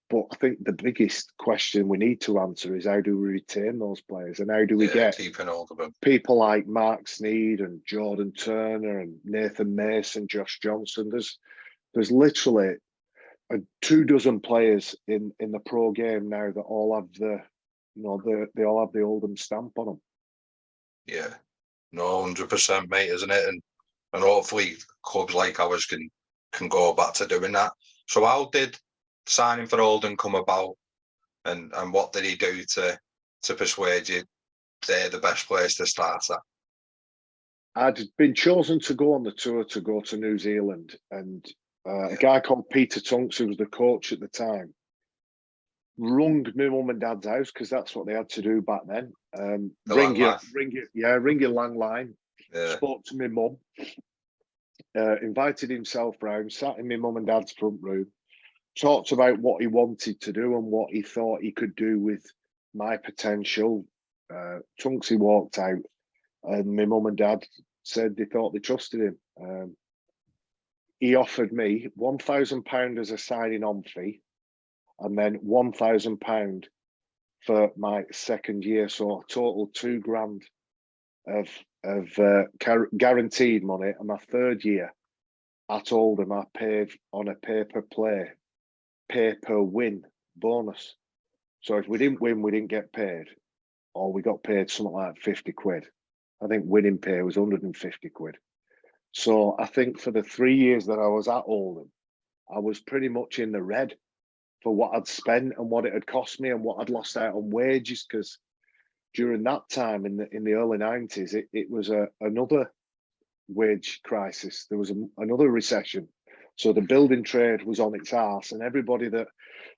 But I think the biggest question we need to answer is how do we retain those players, and how do we get people like Mark Sneed and Jordan Turner and Nathan Mason, Josh Johnson. There's literally 24 players in the pro game now that all have they all have the Oldham stamp on them. Yeah, no, 100%, mate, isn't it? And hopefully clubs like ours can go back to doing that. So how did signing for Oldham come about, and what did he do to persuade you they're the best place to start at? I'd been chosen to go on the tour to go to New Zealand, and a guy called Peter Tunks, who was the coach at the time, rung my mum and dad's house because that's what they had to do back then. Ring your landline. Spoke to my mum, invited himself round, sat in my mum and dad's front room, talked about what he wanted to do and what he thought he could do with my potential. Tunksy walked out, and my mum and dad said they thought they trusted him. He offered me £1,000 as a signing-on fee, and then £1,000 for my second year, so a total £2,000 of guaranteed money. And my third year at Oldham, I paid on a pay-per-win bonus. So if we didn't win, we didn't get paid, or we got paid something like 50 quid. I think winning pay was 150 quid. So I think for the 3 years that I was at Oldham, I was pretty much in the red for what I'd spent and what it had cost me and what I'd lost out on wages, because during that time in the early 90s, it was another wage crisis. There was another recession. So the building trade was on its arse, and everybody that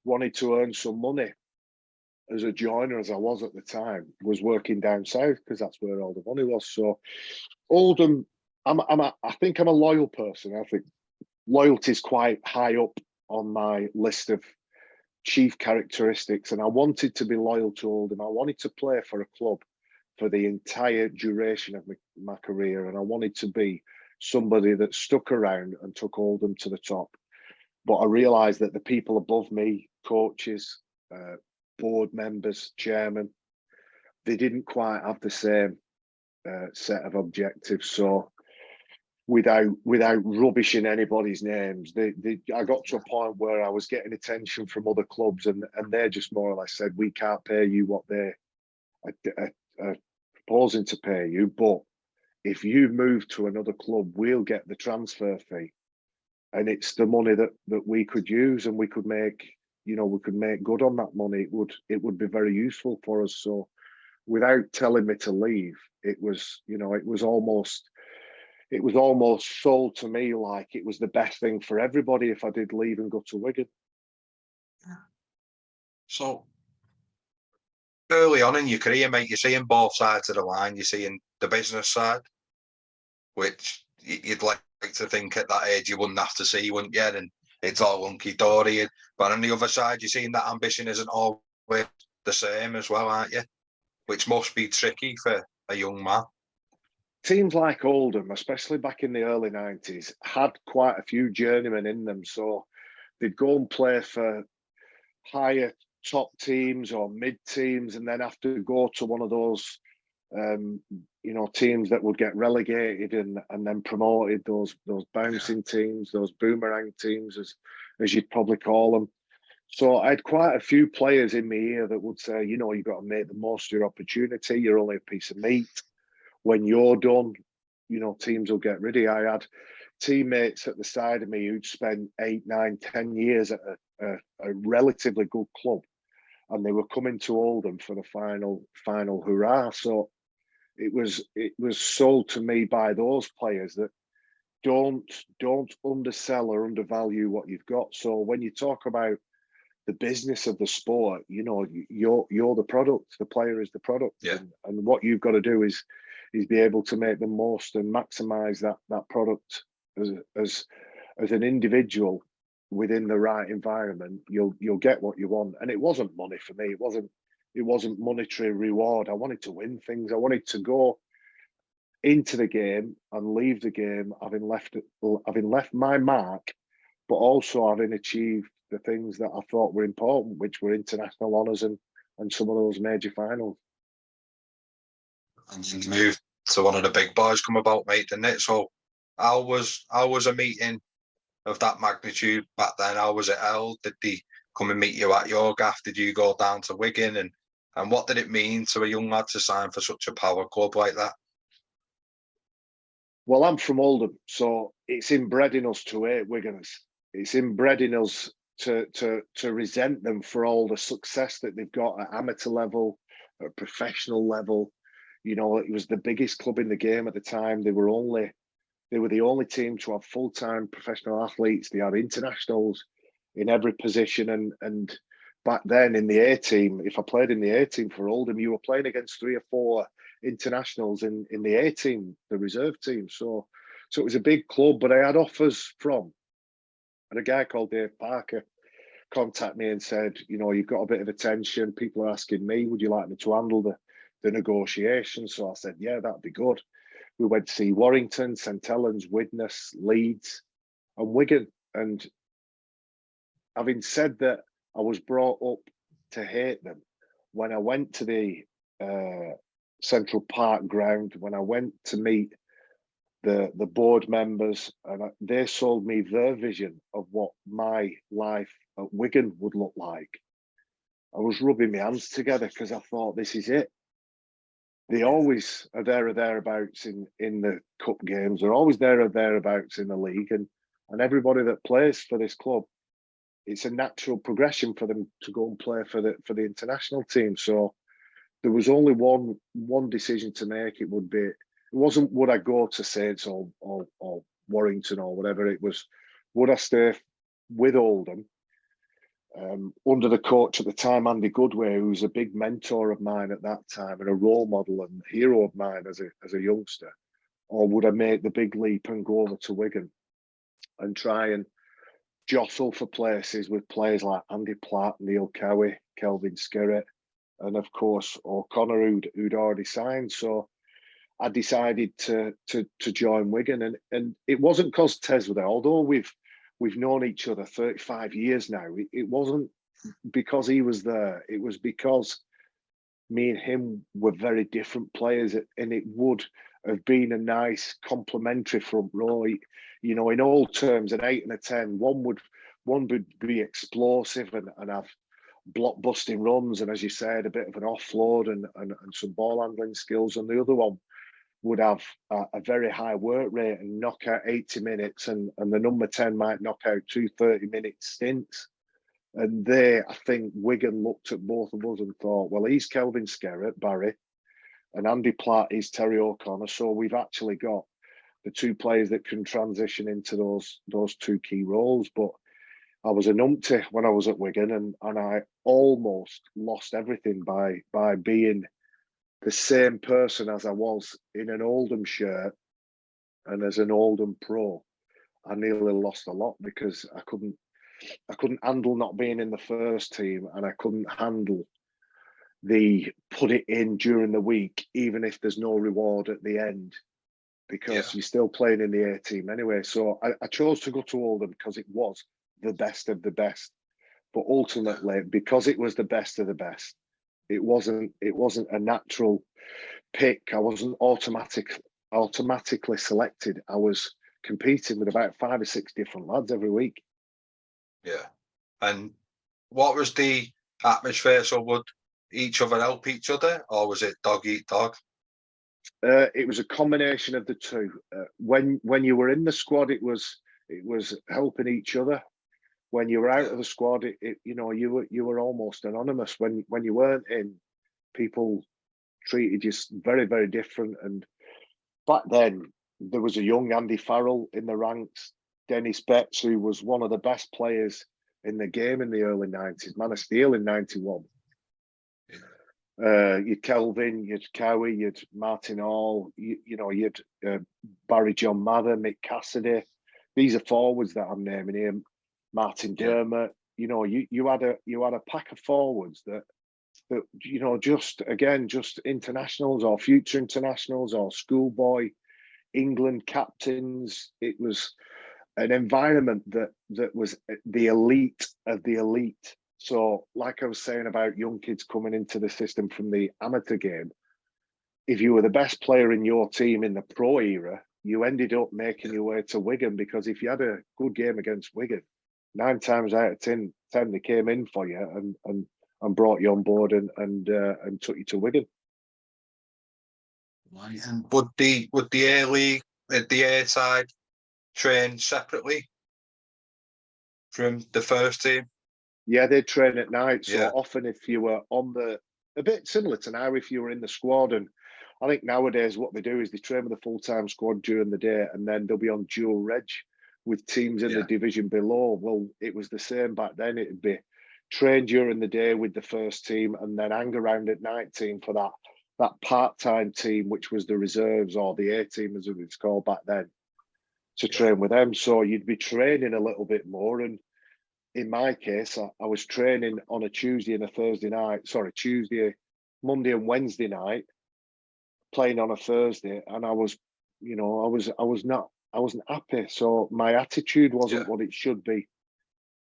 wanted to earn some money as a joiner, as I was at the time, was working down south because that's where all the money was. So Oldham, I think I'm a loyal person. I think loyalty is quite high up on my list of chief characteristics, and I wanted to be loyal to Oldham. I wanted to play for a club for the entire duration of my career, and I wanted to be somebody that stuck around and took Oldham to the top. But I realised that the people above me, coaches, board members, chairman, they didn't quite have the same set of objectives. So without rubbishing anybody's names. I got to a point where I was getting attention from other clubs, and they just more or less said, we can't pay you what they are proposing to pay you, but if you move to another club, we'll get the transfer fee, and it's the money that we could use, and we could make, we could make good on that money. It would be very useful for us. So without telling me to leave, it was almost sold to me like it was the best thing for everybody if I did leave and go to Wigan. So early on in your career, mate, you're seeing both sides of the line. You're seeing the business side, which you'd like to think at that age you wouldn't have to see, wouldn't you? And it's all hunky-dory. But on the other side, you're seeing that ambition isn't always the same as well, aren't you? Which must be tricky for a young man. Teams like Oldham, especially back in the early 90s, had quite a few journeymen in them. So they'd go and play for higher top teams or mid teams, and then have to go to one of those teams that would get relegated and then promoted, those bouncing teams, those boomerang teams, as you'd probably call them. So I had quite a few players in my ear that would say, you've got to make the most of your opportunity. You're only a piece of meat. When you're done, teams will get rid of you. I had teammates at the side of me who'd spent 8, 9, 10 years at a relatively good club, and they were coming to Oldham for the final hurrah. So it was sold to me by those players that don't undersell or undervalue what you've got. So when you talk about the business of the sport, you're the product. The player is the product, yeah. and what you've got to do is be able to make the most and maximize that product as an individual within the right environment. You'll get what you want. And it wasn't money for me. It wasn't monetary reward. I wanted to win things. I wanted to go into the game and leave the game having left my mark, but also having achieved the things that I thought were important, which were international honours and some of those major finals. And you moved to one of the big boys come about, mate, didn't it? So how was a meeting of that magnitude back then? How was it held? Did they come and meet you at your gaff? Did you go down to Wigan? And what did it mean to a young lad to sign for such a power club like that? Well, I'm from Oldham, so it's inbred in us to hate Wiganers. It's inbred in us to resent them for all the success that they've got at amateur level, at professional level. It was the biggest club in the game at the time. They were the only team to have full-time professional athletes. They had internationals in every position. And back then in the A team, if I played in the A team for Oldham, you were playing against 3 or 4 internationals in the A team, the reserve team. So it was a big club, but I had offers from, and a guy called Dave Parker contacted me and said, you've got a bit of attention. People are asking me, would you like me to handle the negotiations? So I said, yeah, that'd be good. We went to see Warrington, St Helens, Widnes, Leeds, and Wigan. And having said that, I was brought up to hate them. When I went to the Central Park ground, when I went to meet the board members, and they sold me their vision of what my life at Wigan would look like, I was rubbing my hands together because I thought, this is it. They always are there or thereabouts in the cup games. They're always there or thereabouts in the league, and everybody that plays for this club, it's a natural progression for them to go and play for the international team. So there was only one decision to make. It wasn't would I go to Saints or Warrington or whatever. It was, would I stay with Oldham under the coach at the time, Andy Goodway, who was a big mentor of mine at that time and a role model and hero of mine as a youngster, or would I make the big leap and go over to Wigan and try and jostle for places with players like Andy Platt, Neil Cowie, Kelvin Skerritt, and of course O'Connor, who'd already signed. So I decided to join Wigan, and it wasn't because Tez were there, although we've known each other 35 years now. It wasn't because he was there. It was because me and him were very different players, and it would of being a nice complementary front row. You know, in old terms, an 8 and a 10, one would be explosive and have block busting runs, and as you said, a bit of an offload and some ball handling skills, and the other one would have a very high work rate and knock out 80 minutes, and the number 10 might knock out 30-minute stints. And I think Wigan looked at both of us and thought, well, he's Kelvin Skerritt, Barry, and Andy Platt is Terry O'Connor. So we've actually got the two players that can transition into those two key roles. But I was a numpty when I was at Wigan, and I almost lost everything by being the same person as I was in an Oldham shirt and as an Oldham pro. I nearly lost a lot because I couldn't handle not being in the first team, and I couldn't handle the put it in during the week, even if there's no reward at the end, because you're still playing in the A team anyway. So I chose to go to Oldham because it was the best of the best. But ultimately, because it was the best of the best, it wasn't a natural pick. I wasn't automatically selected. I was competing with about 5 or 6 different lads every week. Yeah. And what was the atmosphere? So would each other help each other, or was it dog eat dog? It was a combination of the two. When you were in the squad, it was helping each other. When you were out of the squad, you were almost anonymous. When you weren't in, people treated you very, very different. And back then, there was a young Andy Farrell in the ranks, Dennis Betts, who was one of the best players in the game in the early 90s, Man of Steel in 91. You'd Kelvin, you'd Cowie, you'd Martin Hall, you'd Barry John Mather, Mick Cassidy. These are forwards that I'm naming here. Martin Dermott. You had a pack of forwards that just internationals or future internationals or schoolboy England captains. It was an environment that was the elite of the elite. So, like I was saying about young kids coming into the system from the amateur game, if you were the best player in your team in the pro era, you ended up making your way to Wigan, because if you had a good game against Wigan, 9 times out of 10 they came in for you and brought you on board and took you to Wigan. Right. And would the A League, the A side, train separately from the first team? Yeah, they'd train at night. So often, if you were a bit similar to now, if you were in the squad, and I think nowadays what they do is they train with the full-time squad during the day, and then they'll be on dual reg with teams in the division below. Well, it was the same back then. It'd be train during the day with the first team, and then hang around at night team for that part-time team, which was the reserves, or the A team as it was called back then, to train with them. So you'd be training a little bit more. And in my case, I was training on a Tuesday and a Thursday night. Sorry, Tuesday, Monday and Wednesday night, playing on a Thursday, and I wasn't happy. So my attitude wasn't what it should be.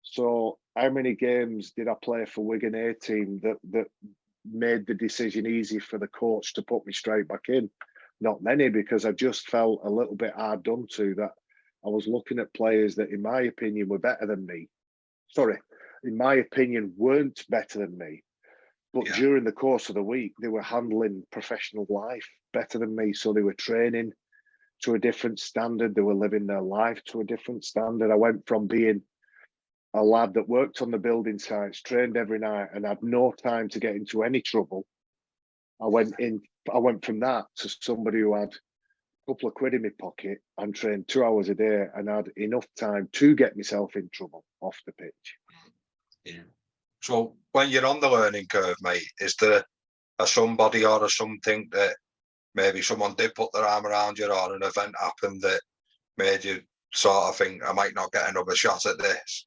So how many games did I play for Wigan A team that made the decision easy for the coach to put me straight back in? Not many, because I just felt a little bit hard done to, that I was looking at players that, in my opinion, were better than me. Sorry, in my opinion, weren't better than me. But during the course of the week, they were handling professional life better than me. So they were training to a different standard. They were living their life to a different standard. I went from being a lad that worked on the building sites, trained every night, and had no time to get into any trouble. I went from that to somebody who had a couple of quid in my pocket and trained 2 hours a day and had enough time to get myself in trouble off the pitch. Yeah. So when you're on the learning curve, mate, is there a somebody or a something that maybe someone did put their arm around you, or an event happened that made you sort of think, I might not get another shot at this?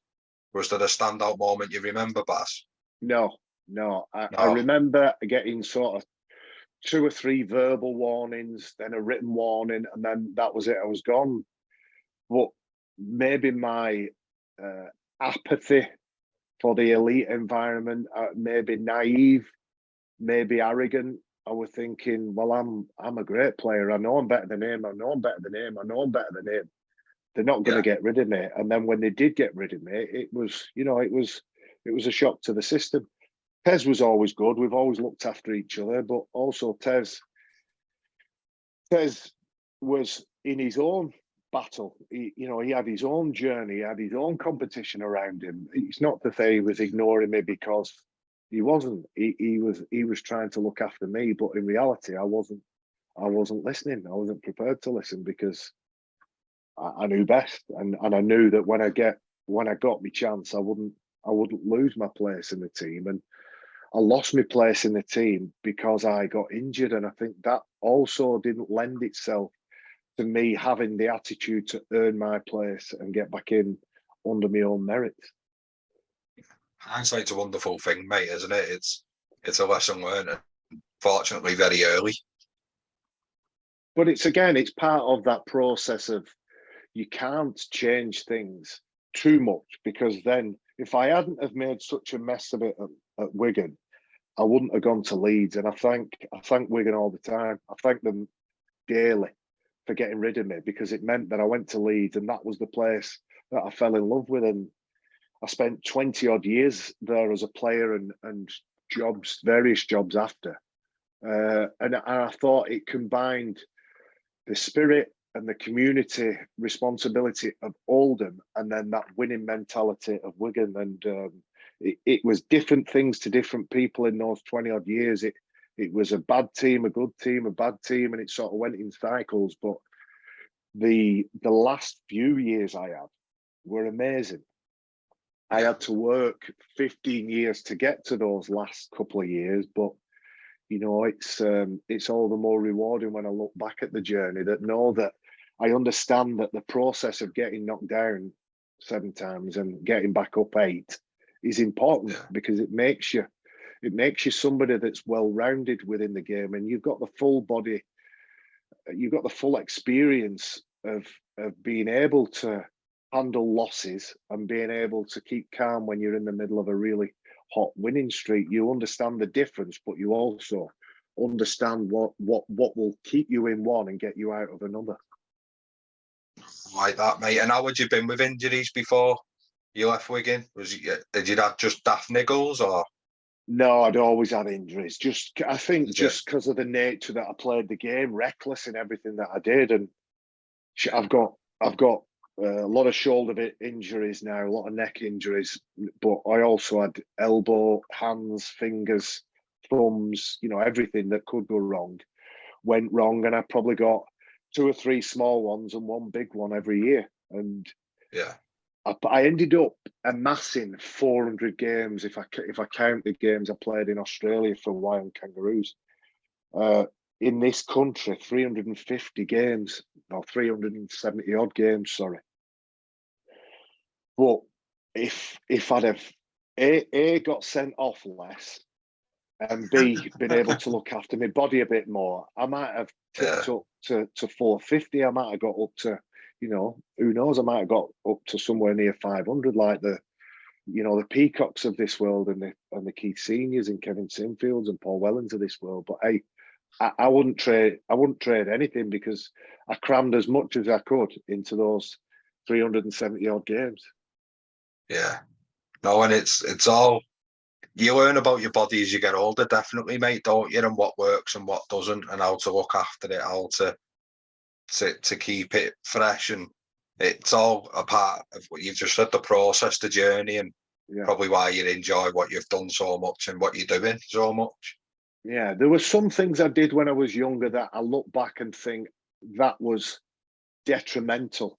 Was there a standout moment you remember, Baz? No. I remember getting sort of 2 or 3 verbal warnings, then a written warning, and then that was it. I was gone. But maybe my apathy for the elite environment, maybe naive, maybe arrogant, I was thinking, well, I'm a great player. I know I'm better than him. I know I'm better than him. I know I'm better than him. They're not going to get rid of me. And then when they did get rid of me, it was, it was a shock to the system. Tez was always good. We've always looked after each other, but also Tez was in his own battle. He had his own journey, he had his own competition around him. It's not to say he was ignoring me, because he wasn't. He was trying to look after me, but in reality, I wasn't listening. I wasn't prepared to listen, because I knew best, and I knew that when I got my chance, I wouldn't lose my place in the team. And I lost my place in the team because I got injured, and I think that also didn't lend itself to me having the attitude to earn my place and get back in under my own merits. Hindsight's a wonderful thing, mate, isn't it? It's a lesson learned, fortunately, very early. But it's part of that process of, you can't change things too much, because then if I hadn't have made such a mess of it at Wigan, I wouldn't have gone to Leeds. And I thank Wigan all the time. I thank them daily for getting rid of me, because it meant that I went to Leeds, and that was the place that I fell in love with. And I spent 20 odd years there as a player, and various jobs after. And I thought it combined the spirit and the community responsibility of Oldham, and then that winning mentality of Wigan. And it was different things to different people in those 20 odd years. It was a bad team, a good team, a bad team, and it sort of went in cycles. But the last few years I had were amazing. I had to work 15 years to get to those last couple of years, but it's all the more rewarding when I look back at the journey, that I understand that the process of getting knocked down 7 times and getting back up 8 is important, because it makes you somebody that's well-rounded within the game, and you've got the full body, you've got the full experience of being able to handle losses and being able to keep calm when you're in the middle of a really hot winning streak. You understand the difference, but you also understand what will keep you in one and get you out of another. Like that, mate. And how had you been with injuries before you left Wigan? Did you have just daft niggles, or? No, I'd always had injuries. I think just because of the nature that I played the game, reckless in everything that I did. And I've got a lot of shoulder injuries now, a lot of neck injuries, but I also had elbow, hands, fingers, thumbs, everything that could go wrong went wrong. And I probably got 2 or 3 small ones and 1 big one every year. And I ended up amassing 400 games if I count the games I played in Australia for Wild Kangaroos. In this country, 350 games, or 370 odd games, sorry. But if I'd have A, got sent off less, and B, been able to look after my body a bit more, I might have tipped up to 450. I might have got up to, who knows, I might have got up to somewhere near 500, like the Peacocks of this world, and the Keith Seniors and Kevin Sinfields and Paul Wellens of this world. But hey, I wouldn't trade anything, because I crammed as much as I could into those 370 odd games. Yeah. No, and it's all, you learn about your body as you get older, definitely, mate, don't you? And what works and what doesn't, and how to look after it, how to keep it fresh. And it's all a part of what you've just said, the process, the journey, and probably why you enjoy what you've done so much and what you're doing so much. Yeah, there were some things I did when I was younger that I look back and think that was detrimental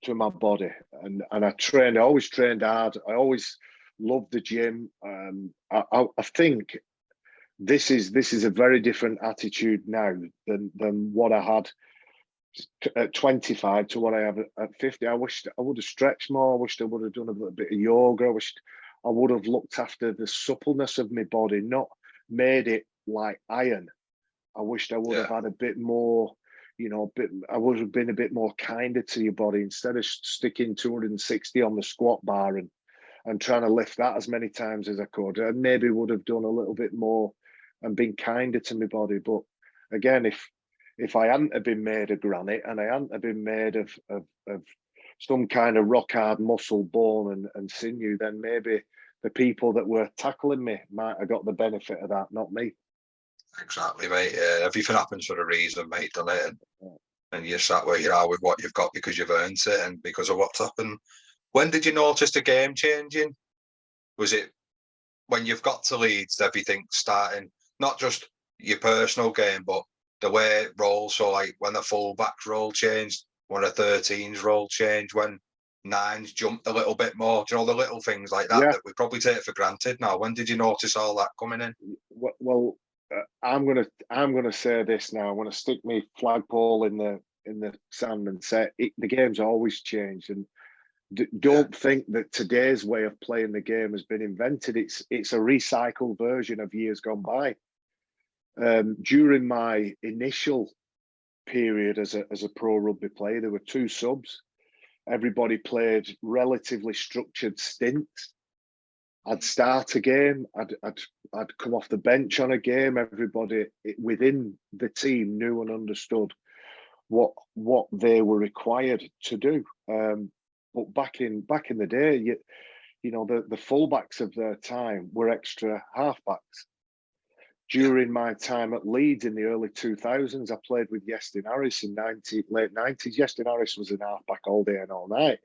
to my body. And I always trained hard. I always loved the gym. I think this is a very different attitude now than what I had at 25 to what I have at 50. I wished I would have stretched more. I wished I would have done a little bit of yoga. I wished I would have looked after the suppleness of my body, not made it like iron. I wished I would have had a bit more, I would have been a bit more kinder to your body, instead of sticking 260 on the squat bar and trying to lift that as many times as I could. I maybe would have done a little bit more and been kinder to my body. But again, if I hadn't have been made of granite and I hadn't have been made of some kind of rock hard muscle, bone and sinew, then maybe the people that were tackling me might have got the benefit of that, not me. Exactly, mate. Everything happens for a reason, mate, doesn't it? And you're sat where you are with what you've got because you've earned it and because of what's happened. When did you notice the game changing? Was it when you've got to Leeds, everything starting, not just your personal game, but the way it rolls? So, like, when the full-back's role changed, when the 13's role changed, when 9's jumped a little bit more, do you know, the little things like that that we probably take for granted now. When did you notice all that coming in? Well, I'm gonna say this now. I'm gonna stick my flagpole in the sand and say the game's always changed. And don't think that today's way of playing the game has been invented. It's a recycled version of years gone by. During my initial period as a pro rugby player, there were 2 subs. Everybody played relatively structured stints. I'd start a game. I'd come off the bench on a game. Everybody within the team knew and understood what they were required to do. But back in the day, you know, the fullbacks of their time were extra halfbacks. During my time at Leeds in the early 2000s, I played with Iestyn Harris in late 90s. Iestyn Harris was an halfback all day and all night.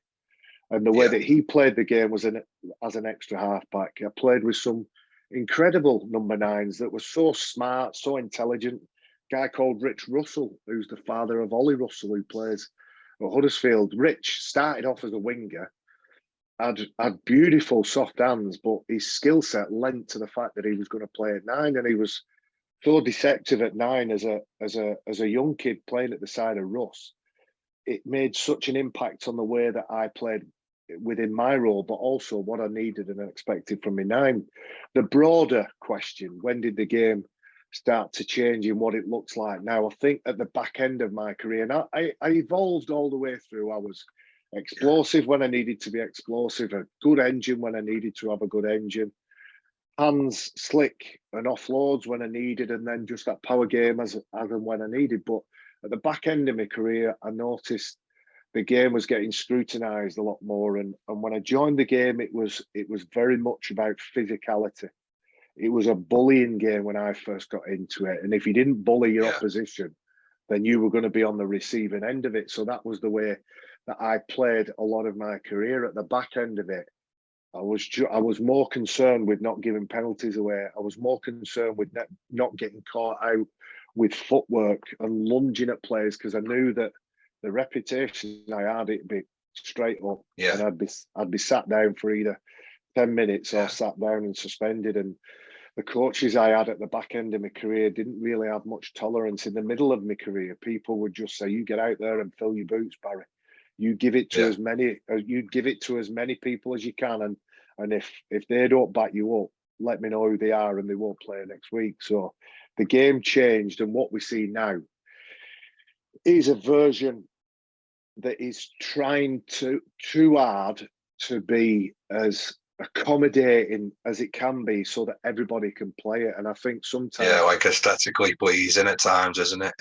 And the way that he played the game was as an extra halfback. I played with some incredible number 9s that were so smart, so intelligent. A guy called Rich Russell, who's the father of Ollie Russell, who plays at Huddersfield. Rich started off as a winger, had beautiful soft hands, but his skill set lent to the fact that he was going to play at 9, and he was so deceptive at 9 as a young kid playing at the side of Russ. It made such an impact on the way that I played within my role, but also what I needed and expected from my 9. The broader question, when did the game start to change in what it looks like now? I think at the back end of my career, and I evolved all the way through. I was explosive when I needed to be explosive, a good engine when I needed to have a good engine, hands slick and offloads when I needed, and then just that power game as and when I needed. But at the back end of my career, I noticed the game was getting scrutinised a lot more. And when I joined the game, it was very much about physicality. It was a bullying game when I first got into it. And if you didn't bully your opposition, then you were going to be on the receiving end of it. So that was the way that I played a lot of my career. At the back end of it, I was more concerned with not giving penalties away. I was more concerned with not getting caught out with footwork and lunging at players, because I knew that the reputation I had, it'd be straight up, and I'd be sat down for either 10 minutes or sat down and suspended. And the coaches I had at the back end of my career didn't really have much tolerance. In the middle of my career, people would just say, "You get out there and fill your boots, Barry. You give it to as many people as you can, and if they don't back you up, let me know who they are, and they won't play next week." So the game changed, and what we see now is a version that is trying too hard to be as accommodating as it can be, so that everybody can play it. And I think sometimes, like aesthetically pleasing at times, isn't it?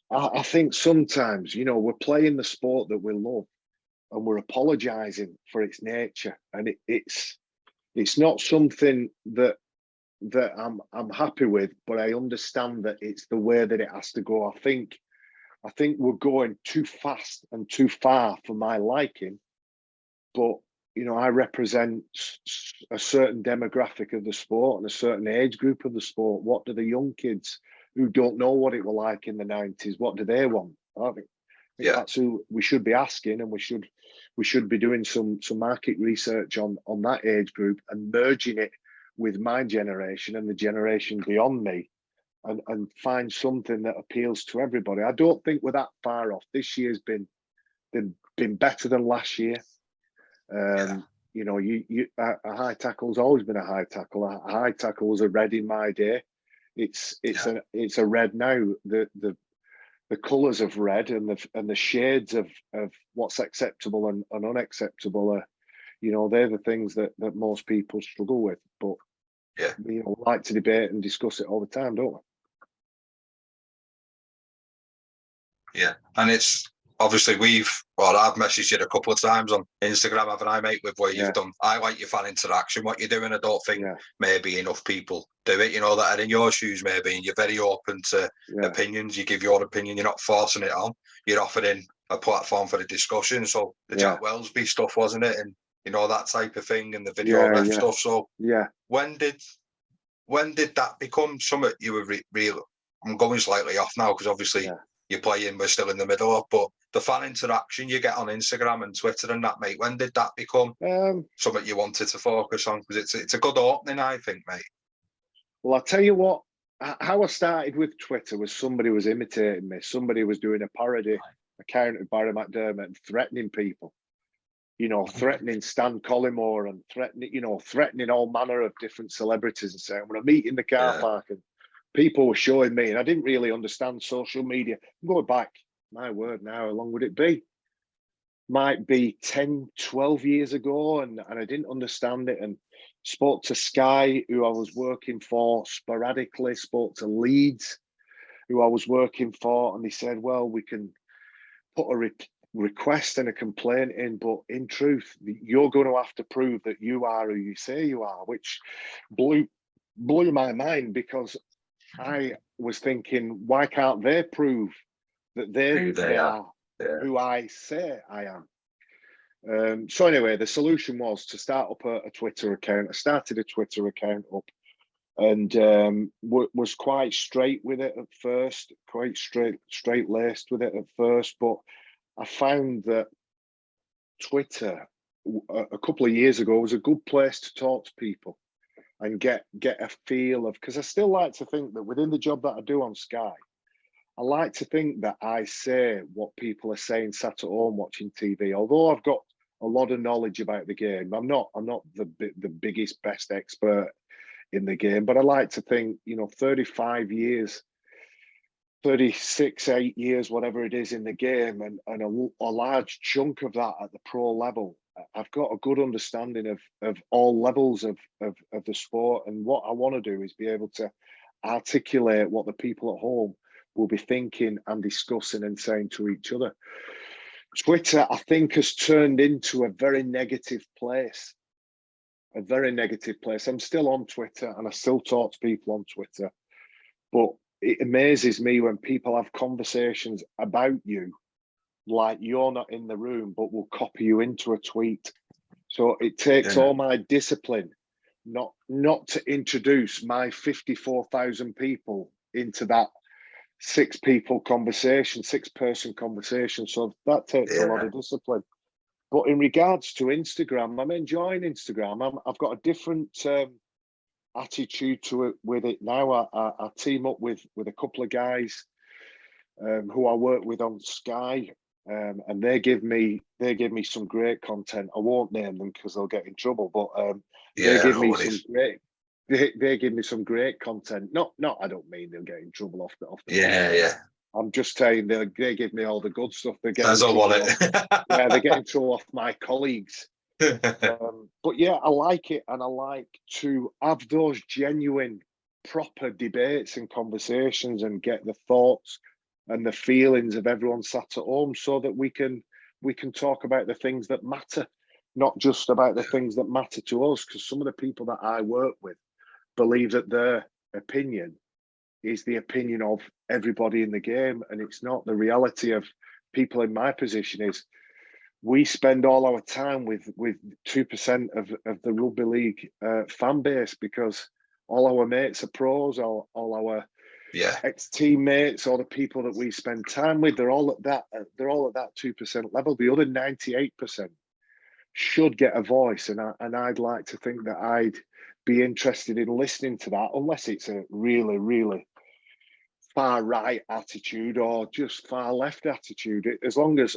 I think sometimes, you know, we're playing the sport that we love, and we're apologising for its nature, and it's not something that I'm happy with. But I understand that it's the way that it has to go. I think we're going too fast and too far for my liking. But you know, I represent a certain demographic of the sport and a certain age group of the sport. What do the young kids who don't know what it was like in the 90s, what do they want? I think that's who we should be asking, and we should be doing some market research on that age group and merging it with my generation and the generation beyond me, and find something that appeals to everybody. I don't think we're that far off. This year's been better than last year. You know, a high tackle's always been a high tackle. A high tackle was a red in my day. It's a red now. The colours of red and the shades of what's acceptable and unacceptable are, you know, they're the things that most people struggle with. But Yeah. We like to debate and discuss it all the time, don't we? Yeah, and it's obviously I've messaged you a couple of times on Instagram, haven't I, mate, with where you've done. I like your fan interaction, what you're doing. I don't think maybe enough people do it, that are in your shoes, maybe, and you're very open to opinions. You give your opinion, you're not forcing it on. You're offering a platform for the discussion. So the Jack Wellsby stuff, wasn't it? And, that type of thing, and the video ref stuff. So when did that become something you were real? I'm going slightly off now because obviously you're playing, we're still in the middle of, but the fan interaction you get on Instagram and Twitter and that, mate, when did that become something you wanted to focus on? Because it's a good opening, I think, mate. Well, I'll tell you what, how I started with Twitter was somebody was imitating me. Somebody was doing a parody account of Barrie McDermott and threatening people. Threatening Stan Collymore and threatening all manner of different celebrities and saying, when I meet in the car park, and people were showing me, and I didn't really understand social media. I'm going back, my word now, how long would it be? Might be 10, 12 years ago, and I didn't understand it, and spoke to Sky, who I was working for sporadically, spoke to Leeds, who I was working for, and they said, well, we can put a request and a complaint in, but in truth, you're going to have to prove that you are who you say you are, which blew my mind, because I was thinking, why can't they prove that they are who I say I am? So anyway, the solution was to start up a Twitter account. I started a Twitter account up, and was quite straight with it at first, quite straight-laced with it at first, but I found that Twitter a couple of years ago was a good place to talk to people and get a feel of, because I still like to think that within the job that I do on Sky, I like to think that I say what people are saying sat at home watching TV. Although I've got a lot of knowledge about the game, I'm not the biggest, best expert in the game, but I like to think, 35 years, 36, 8 years, whatever it is in the game, and a large chunk of that at the pro level, I've got a good understanding of all levels of the sport. And what I want to do is be able to articulate what the people at home will be thinking and discussing and saying to each other. Twitter, I think, has turned into a very negative place. A very negative place. I'm still on Twitter and I still talk to people on Twitter, but it amazes me when people have conversations about you like you're not in the room, but will copy you into a tweet. So it takes all my discipline not to introduce my 54,000 people into that six-person conversation. So that takes a lot of discipline. But in regards to Instagram, I'm enjoying Instagram. I've got a different attitude to it with it now. I team up with a couple of guys who I work with on Sky, and they give me some great content. I won't name them because they'll get in trouble, but they give me some great. They give me some great content. Not. I don't mean they'll get in trouble off the. I'm just saying they give me all the good stuff. They get. They get in trouble off my colleagues. But yeah, I like it, and I like to have those genuine, proper debates and conversations, and get the thoughts and the feelings of everyone sat at home, so that we can talk about the things that matter, not just about the things that matter to us. Because some of the people that I work with believe that their opinion is the opinion of everybody in the game, and it's not. The reality of people in my position is we spend all our time with 2% of the Rugby League fan base, because all our mates are pros, all our ex-teammates, all the people that we spend time with, they're all at that 2% level. The other 98% should get a voice, and I'd like to think that I'd be interested in listening to that, unless it's a really, really far right attitude or just far left attitude. As long as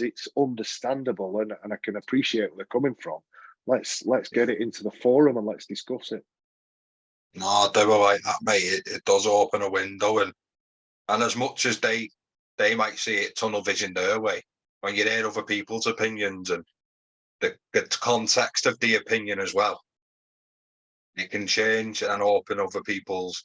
it's understandable and I can appreciate where they're coming from, let's get it into the forum and let's discuss it. No, I do like that, mate. It does open a window, and as much as they might see it tunnel vision their way, when you hear other people's opinions and the context of the opinion as well, it can change and open other people's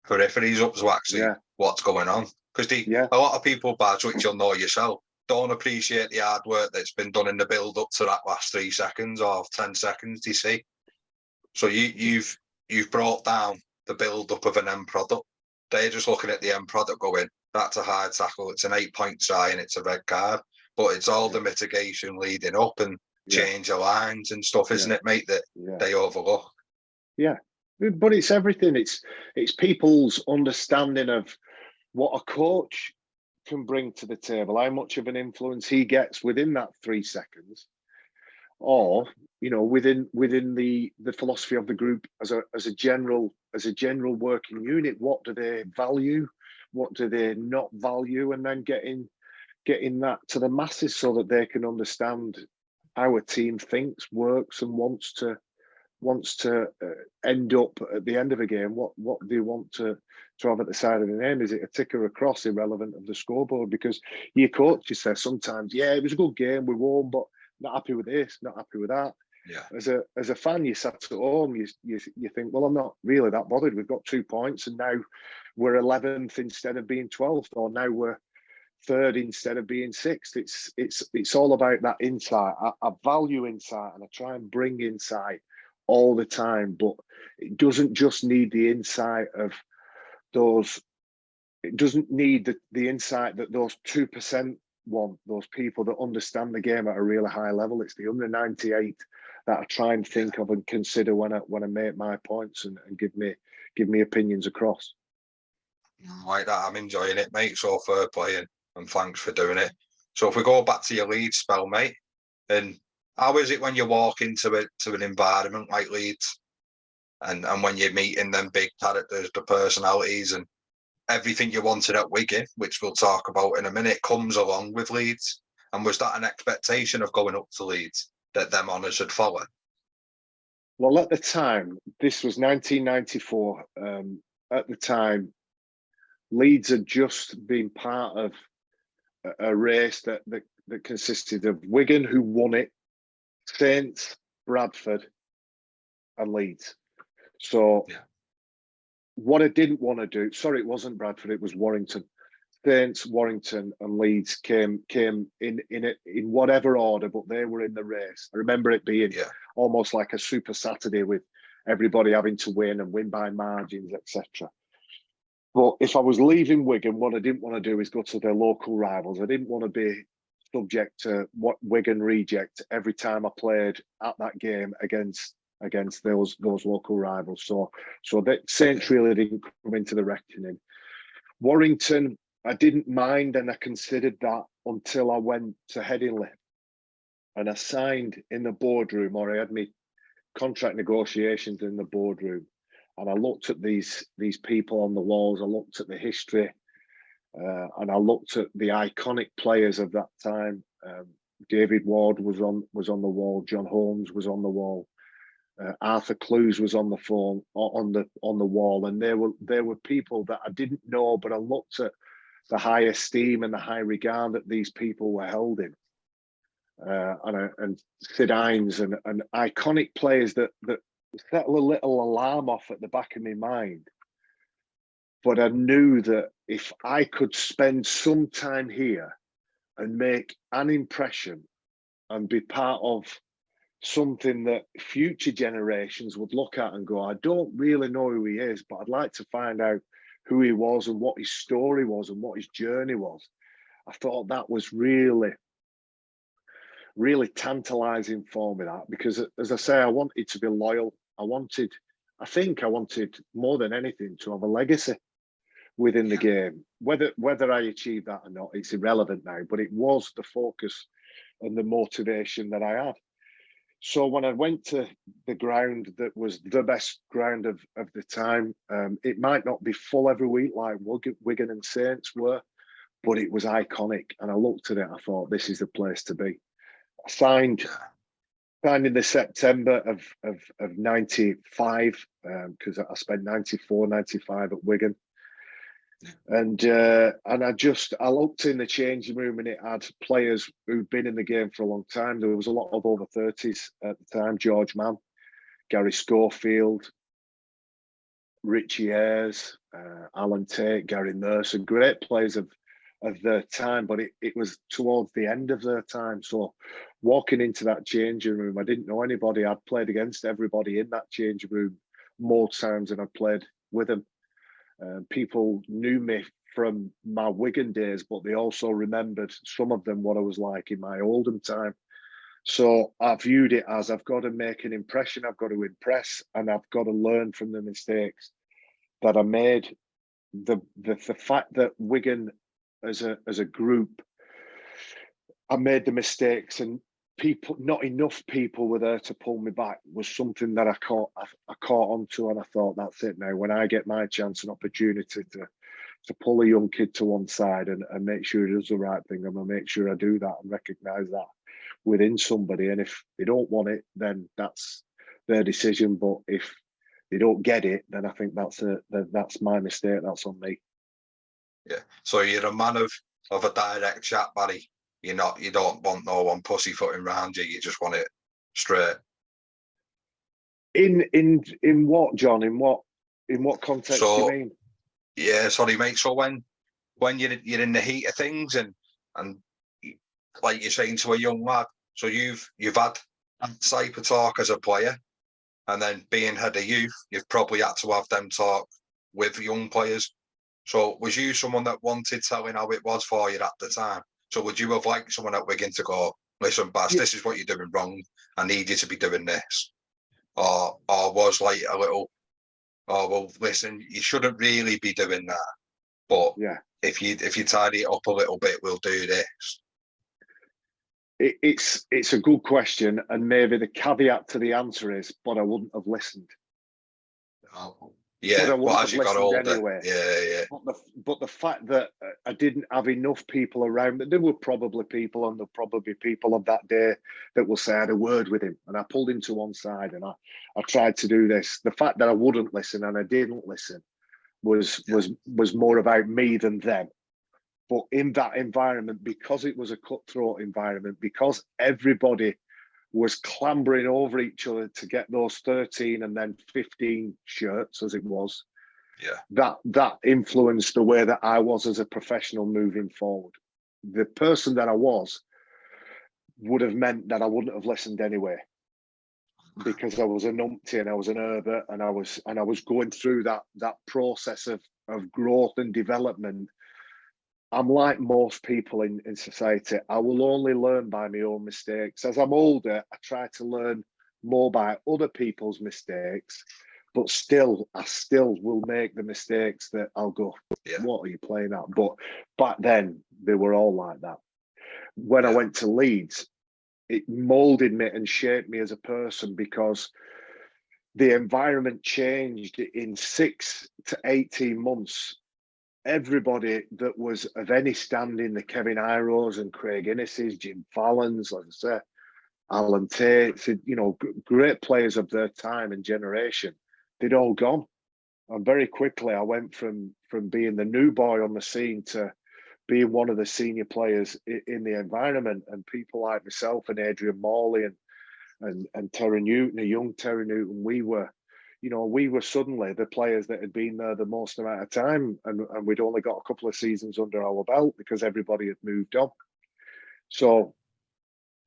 peripheries up to actually what's going on. Because a lot of people, Badge, which you'll know yourself, don't appreciate the hard work that's been done in the build up to that last 3 seconds or 10 seconds, you see. So you've brought down the build up of an end product. They're just looking at the end product going, that's a hard tackle, it's an 8-point try and it's a red card. But it's all the mitigation leading up and change of lines and stuff, isn't it, mate, that they overlook? Yeah, but it's everything. It's people's understanding of what a coach can bring to the table, how much of an influence he gets within that 3 seconds, or within the philosophy of the group as a general working unit. What do they value? What do they not value? And then getting that to the masses so that they can understand how a team thinks, works, and wants to end up at the end of a game. What do you want to have at the side of the name? Is it a tick or a cross, irrelevant of the scoreboard? Because your coach says sometimes, it was a good game, we won, but not happy with this, not happy with that. Yeah. As a fan, you sat at home, you think, well, I'm not really that bothered. We've got 2 points, and now we're 11th instead of being 12th, or now we're 3rd instead of being 6th. It's all about that insight. I value insight, and I try and bring insight all the time, but it doesn't just need the insight of those. It doesn't need the insight that those 2% want, those people that understand the game at a really high level. It's the under 98 that I try and think of and consider when I make my points and give me opinions across. Like that, I'm enjoying it, mate. So fair play and thanks for doing it. So if we go back to your Leeds spell, mate, and how is it when you walk into an environment like Leeds, and when you're meeting them big characters, the personalities, and everything you wanted at Wigan, which we'll talk about in a minute, comes along with Leeds? And was that an expectation of going up to Leeds that them honours had followed? Well, at the time, this was 1994. At the time, Leeds had just been part of a race that consisted of Wigan, who won it, Saints, Bradford, and Leeds. So what I didn't want to do, sorry, it wasn't Bradford, it was Warrington. Saints, Warrington, and Leeds came in whatever order, but they were in the race. I remember it being almost like a Super Saturday with everybody having to win and win by margins, etc. But if I was leaving Wigan, what I didn't want to do is go to their local rivals. I didn't want to be subject to what Wigan reject every time I played at that game against those local rivals. So that Saints really didn't come into the reckoning. Warrington, I didn't mind, and I considered that until I went to Headingley and I signed in the boardroom, or I had my contract negotiations in the boardroom, and I looked at these people on the walls. I looked at the history, and I looked at the iconic players of that time. David Ward was on the wall. John Holmes was on the wall. Arthur Clues was on the wall, and there were people that I didn't know, but I looked at the high esteem and the high regard that these people were held in, and Sid Hines and iconic players that set a little alarm off at the back of my mind. But I knew that if I could spend some time here and make an impression and be part of something that future generations would look at and go, I don't really know who he is, but I'd like to find out who he was and what his story was and what his journey was. I thought that was really, really tantalizing for me, that, because as I say, I wanted to be loyal. I think I wanted more than anything to have a legacy within the game. Whether I achieved that or not, it's irrelevant now, but it was the focus and the motivation that I had. So when I went to the ground that was the best ground of the time, it might not be full every week like Wigan and Saints were, but it was iconic. And I looked at it, I thought, this is the place to be. I signed in the September of 95, because I spent 94, 95 at Wigan. And I looked in the changing room, and it had players who'd been in the game for a long time. There was a lot of over 30s at the time: George Mann, Gary Schofield, Richie Ayres, Alan Tate, Gary Mercer, great players of their time, but it was towards the end of their time. So walking into that changing room, I didn't know anybody. I'd played against everybody in that changing room more times than I'd played with them. People knew me from my Wigan days, but they also remembered, some of them, what I was like in my Oldham time. So I viewed it as, I've got to make an impression, I've got to impress, and I've got to learn from the mistakes that I made. The fact that Wigan as a group, I made the mistakes, and people, not enough people were there to pull me back, was something that I caught onto, and I thought, that's it now. When I get my chance and opportunity to pull a young kid to one side and make sure he does the right thing, I'm gonna make sure I do that and recognise that within somebody. And if they don't want it, then that's their decision. But if they don't get it, then I think that's my mistake. That's on me. Yeah. So you're a man of a direct chat, Barry. You don't want no one pussyfooting around you. You just want it straight. In what, John? In what context do you mean? Yeah, sorry, mate. So when you're in the heat of things and like you're saying to a young lad, so you've had that type of talk as a player, and then being head of youth, you've probably had to have them talk with young players. So was you someone that wanted telling how it was for you at the time? So would you have liked someone at Wigan to go, listen, Baz, this is what you're doing wrong. I need you to be doing this. Or was like a little, oh, well, listen, you shouldn't really be doing that. But yeah, if you tidy it up a little bit, we'll do this. It's a good question, and maybe the caveat to the answer is, but I wouldn't have listened. Oh, yeah, but as you got older, anyway. Yeah. But the fact that I didn't have enough people around, there were probably people, and there'll probably be people of that day that will say I had a word with him, and I pulled him to one side, and I tried to do this. The fact that I wouldn't listen and I didn't listen was more about me than them. But in that environment, because it was a cutthroat environment, because everybody was clambering over each other to get those 13 and then 15 shirts, as it was, that influenced the way that I was as a professional moving forward. The person that I was would have meant that I wouldn't have listened anyway, because I was a numpty and I was an Herbert, and I was going through that process of growth and development. I'm like most people in society. I will only learn by my own mistakes. As I'm older, I try to learn more by other people's mistakes, but I still will make the mistakes that I'll go, what are you playing at? But back then, they were all like that. When I went to Leeds, it moulded me and shaped me as a person, because the environment changed in 6 to 18 months. Everybody that was of any standing, the Kevin Iros and Craig Innes's, Jim Fallon's, like I say, Alan Tate's, great players of their time and generation, they'd all gone. And very quickly, I went from being the new boy on the scene to being one of the senior players in the environment. And people like myself and Adrian Morley and Terry Newton, a young Terry Newton, we were suddenly the players that had been there the most amount of time, and we'd only got a couple of seasons under our belt because everybody had moved on. So,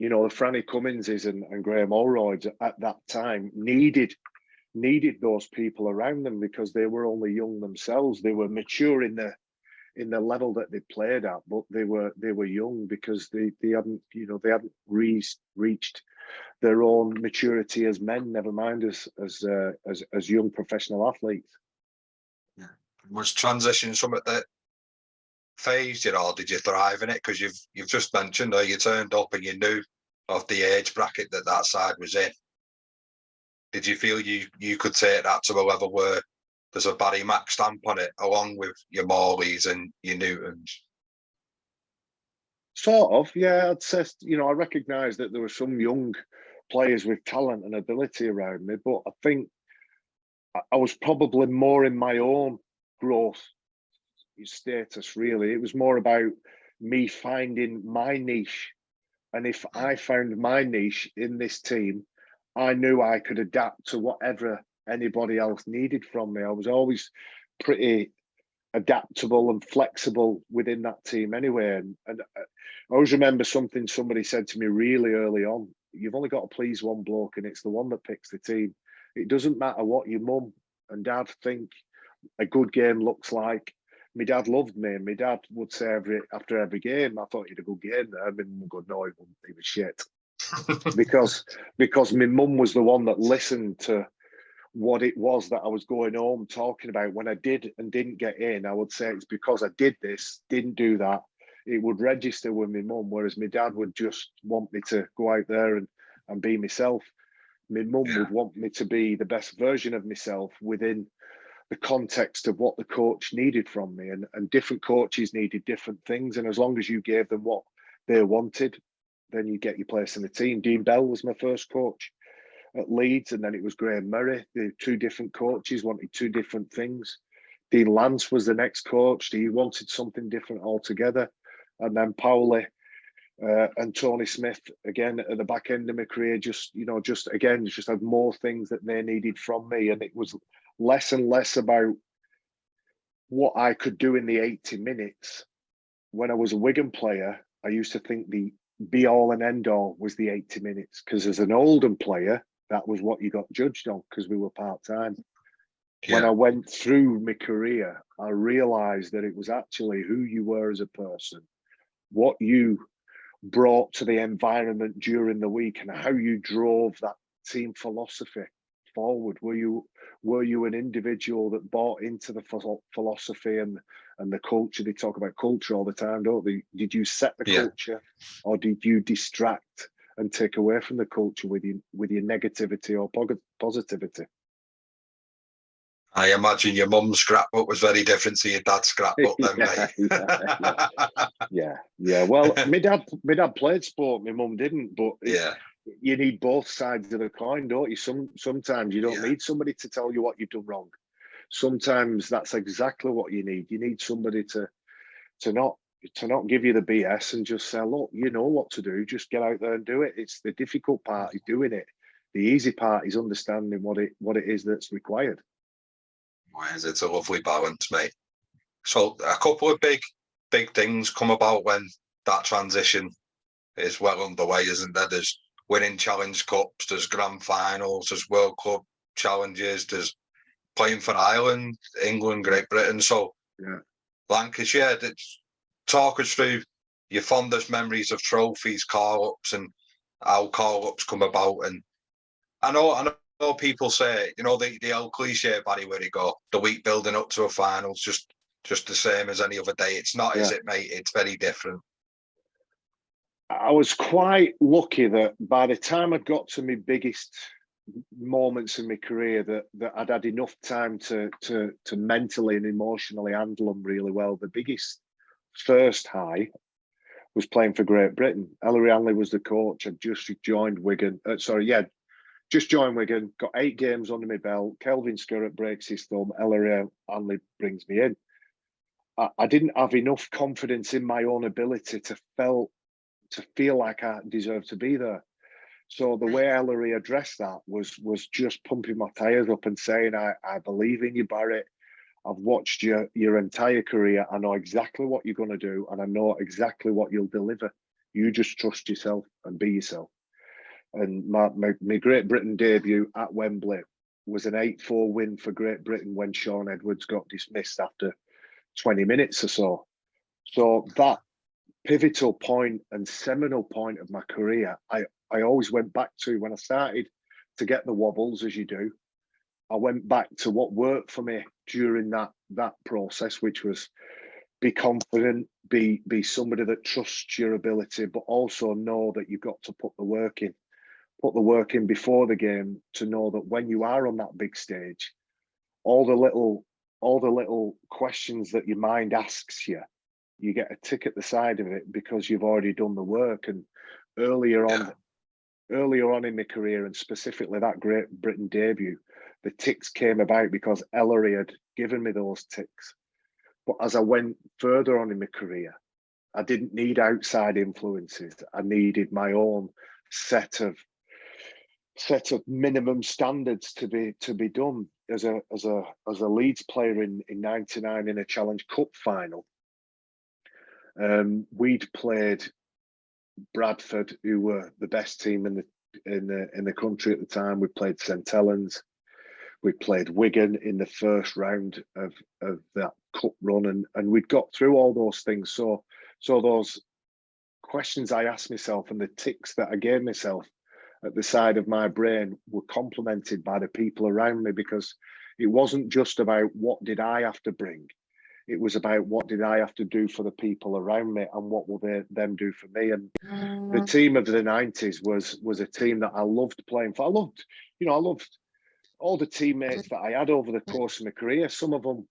the Franny Cumminses and Graham Allroyds at that time needed those people around them, because they were only young themselves. They were mature in the level that they played at, but they were young because they hadn't reached their own maturity as men, never mind as young professional athletes. Yeah. Was transition something that phased you, or did you thrive in it? Because you've just mentioned you turned up and you knew of the age bracket that side was in. Did you feel you could take that to a level where there's a Barry Mac stamp on it, along with your Morleys and your Newtons? Sort of, yeah. I'd say, I recognised that there were some young players with talent and ability around me, but I think I was probably more in my own growth status, really. It was more about me finding my niche. And if I found my niche in this team, I knew I could adapt to whatever anybody else needed from me. I was always pretty adaptable and flexible within that team anyway. And I always remember something somebody said to me really early on: you've only got to please one bloke, and it's the one that picks the team. It doesn't matter what your mum and dad think a good game looks like. My dad loved me, and my dad would say after every game, I thought you had a good game there. My mum would go, no, he was shit. because my mum was the one that listened to what it was that I was going home talking about. When I did and didn't get in, I would say it's because I did this, didn't do that. It would register with my mum, whereas my dad would just want me to go out there and be myself. My mum would want me to be the best version of myself within the context of what the coach needed from me. And different coaches needed different things. And as long as you gave them what they wanted, then you get your place in the team. Dean Bell was my first coach at Leeds, and then it was Graham Murray. The two different coaches wanted two different things. Dean Lance was the next coach. He wanted something different altogether. And then Powley and Tony Smith, again, at the back end of my career, just had more things that they needed from me. And it was less and less about what I could do in the 80 minutes. When I was a Wigan player, I used to think the be-all and end-all was the 80 minutes, because as an Oldham player, that was what you got judged on, because we were part-time. Yeah. When I went through my career, I realised that it was actually who you were as a person, what you brought to the environment during the week, and how you drove that team philosophy forward. Were you an individual that bought into the philosophy and the culture? They talk about culture all the time, don't they? Did you set the culture, or did you distract and take away from the culture with your negativity or positivity? I imagine your mum's scrapbook was very different to your dad's scrapbook then, mate. Yeah. Well, my dad played sport, my mum didn't, but you need both sides of the coin, don't you? Sometimes you don't need somebody to tell you what you've done wrong. Sometimes that's exactly what you need. You need somebody to not give you the BS and just say, look, you know what to do, just get out there and do it. It's the difficult part is doing it. The easy part is understanding what it is that's required. It's a lovely balance, mate. So a couple of big things come about when that transition is well underway, isn't there? There's winning Challenge Cups, there's Grand Finals, there's World Club Challenges, there's playing for Ireland, England, Great Britain. So Lancashire, talk us through your fondest memories of trophies, call-ups, and how call-ups come about. And I know people say, the old cliche, Barry, where you go, the week building up to a final's just the same as any other day. It's not, is it, mate? It's very different. I was quite lucky that by the time I got to my biggest moments in my career, that I'd had enough time to mentally and emotionally handle them really well. The biggest first high was playing for Great Britain. Ellery Hanley was the coach. I'd just joined Wigan. Just joined Wigan, got 8 games under my belt. Kelvin Skerritt breaks his thumb. Ellery Hanley brings me in. I didn't have enough confidence in my own ability to feel like I deserved to be there. So the way Ellery addressed that was just pumping my tyres up and saying, I believe in you, Barry. I've watched your entire career. I know exactly what you're going to do, and I know exactly what you'll deliver. You just trust yourself and be yourself. And my Great Britain debut at Wembley was an 8-4 win for Great Britain when Sean Edwards got dismissed after 20 minutes or so. So that pivotal point and seminal point of my career, I always went back to when I started to get the wobbles, as you do. I went back to what worked for me during that process, which was be confident, be somebody that trusts your ability, but also know that you've got to put the work in. Put the work in before the game to know that when you are on that big stage, all the little questions that your mind asks you, you get a tick at the side of it because you've already done the work. And earlier on in my career, and specifically that Great Britain debut, the ticks came about because Ellery had given me those ticks. But as I went further on in my career, I didn't need outside influences. I needed my own set of set of minimum standards to be done. As a Leeds player in '99 in a Challenge Cup final, we'd played Bradford, who were the best team in the country at the time. We played St Helens. We played Wigan in the first round of that cup run, and we'd got through all those things. So those questions I asked myself and the ticks that I gave myself at the side of my brain were complemented by the people around me, because it wasn't just about what did I have to bring. It was about what did I have to do for the people around me, and what will them do for me. And the team of the 90s was a team that I loved playing for. I loved all the teammates that I had over the course of my career. Some of them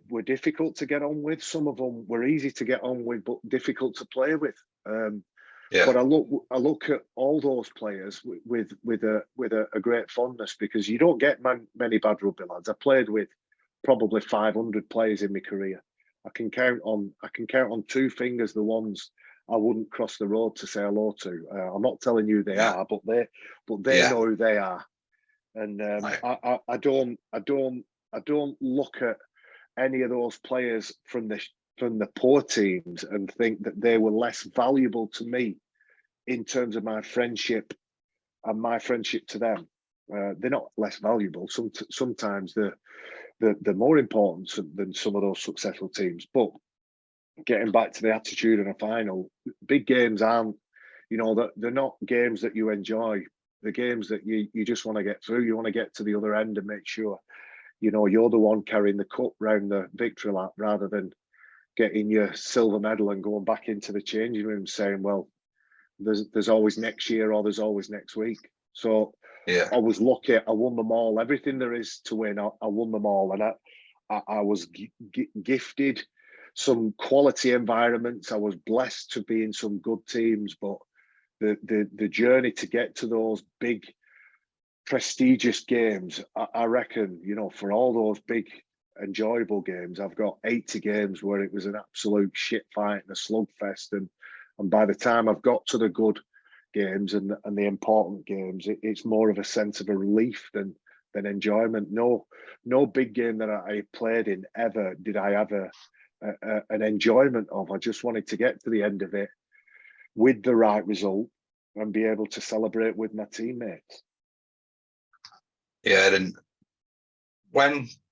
were difficult to get on with. Some of them were easy to get on with, but difficult to play with. But I look at all those players with a great fondness, because you don't get many bad rugby lads. I played with probably 500 players in my career. I can count on 2 fingers the ones I wouldn't cross the road to say hello to. I'm not telling you they are, but they know who they are. And I don't look at any of those players from the poor teams and think that they were less valuable to me in terms of my friendship and my friendship to them. They're not less valuable. Sometimes they're more important than some of those successful teams. But getting back to the attitude in a final, big games aren't, they're not games that you enjoy. The games that you just want to get through. You want to get to the other end and make sure, you're the one carrying the cup round the victory lap, rather than getting your silver medal and going back into the changing room saying, well, there's always next year, or there's always next week. So I was lucky. I won them all. Everything there is to win, I won them all. And I was gifted some quality environments. I was blessed to be in some good teams, but the journey to get to those big prestigious games, I reckon, for all those big enjoyable games, I've got 80 games where it was an absolute shit fight and a slugfest, and by the time I've got to the good games and the important games, it's more of a sense of a relief than enjoyment. No big game that I played in ever did I have an enjoyment of. I just wanted to get to the end of it with the right result and be able to celebrate with my teammates. Yeah, and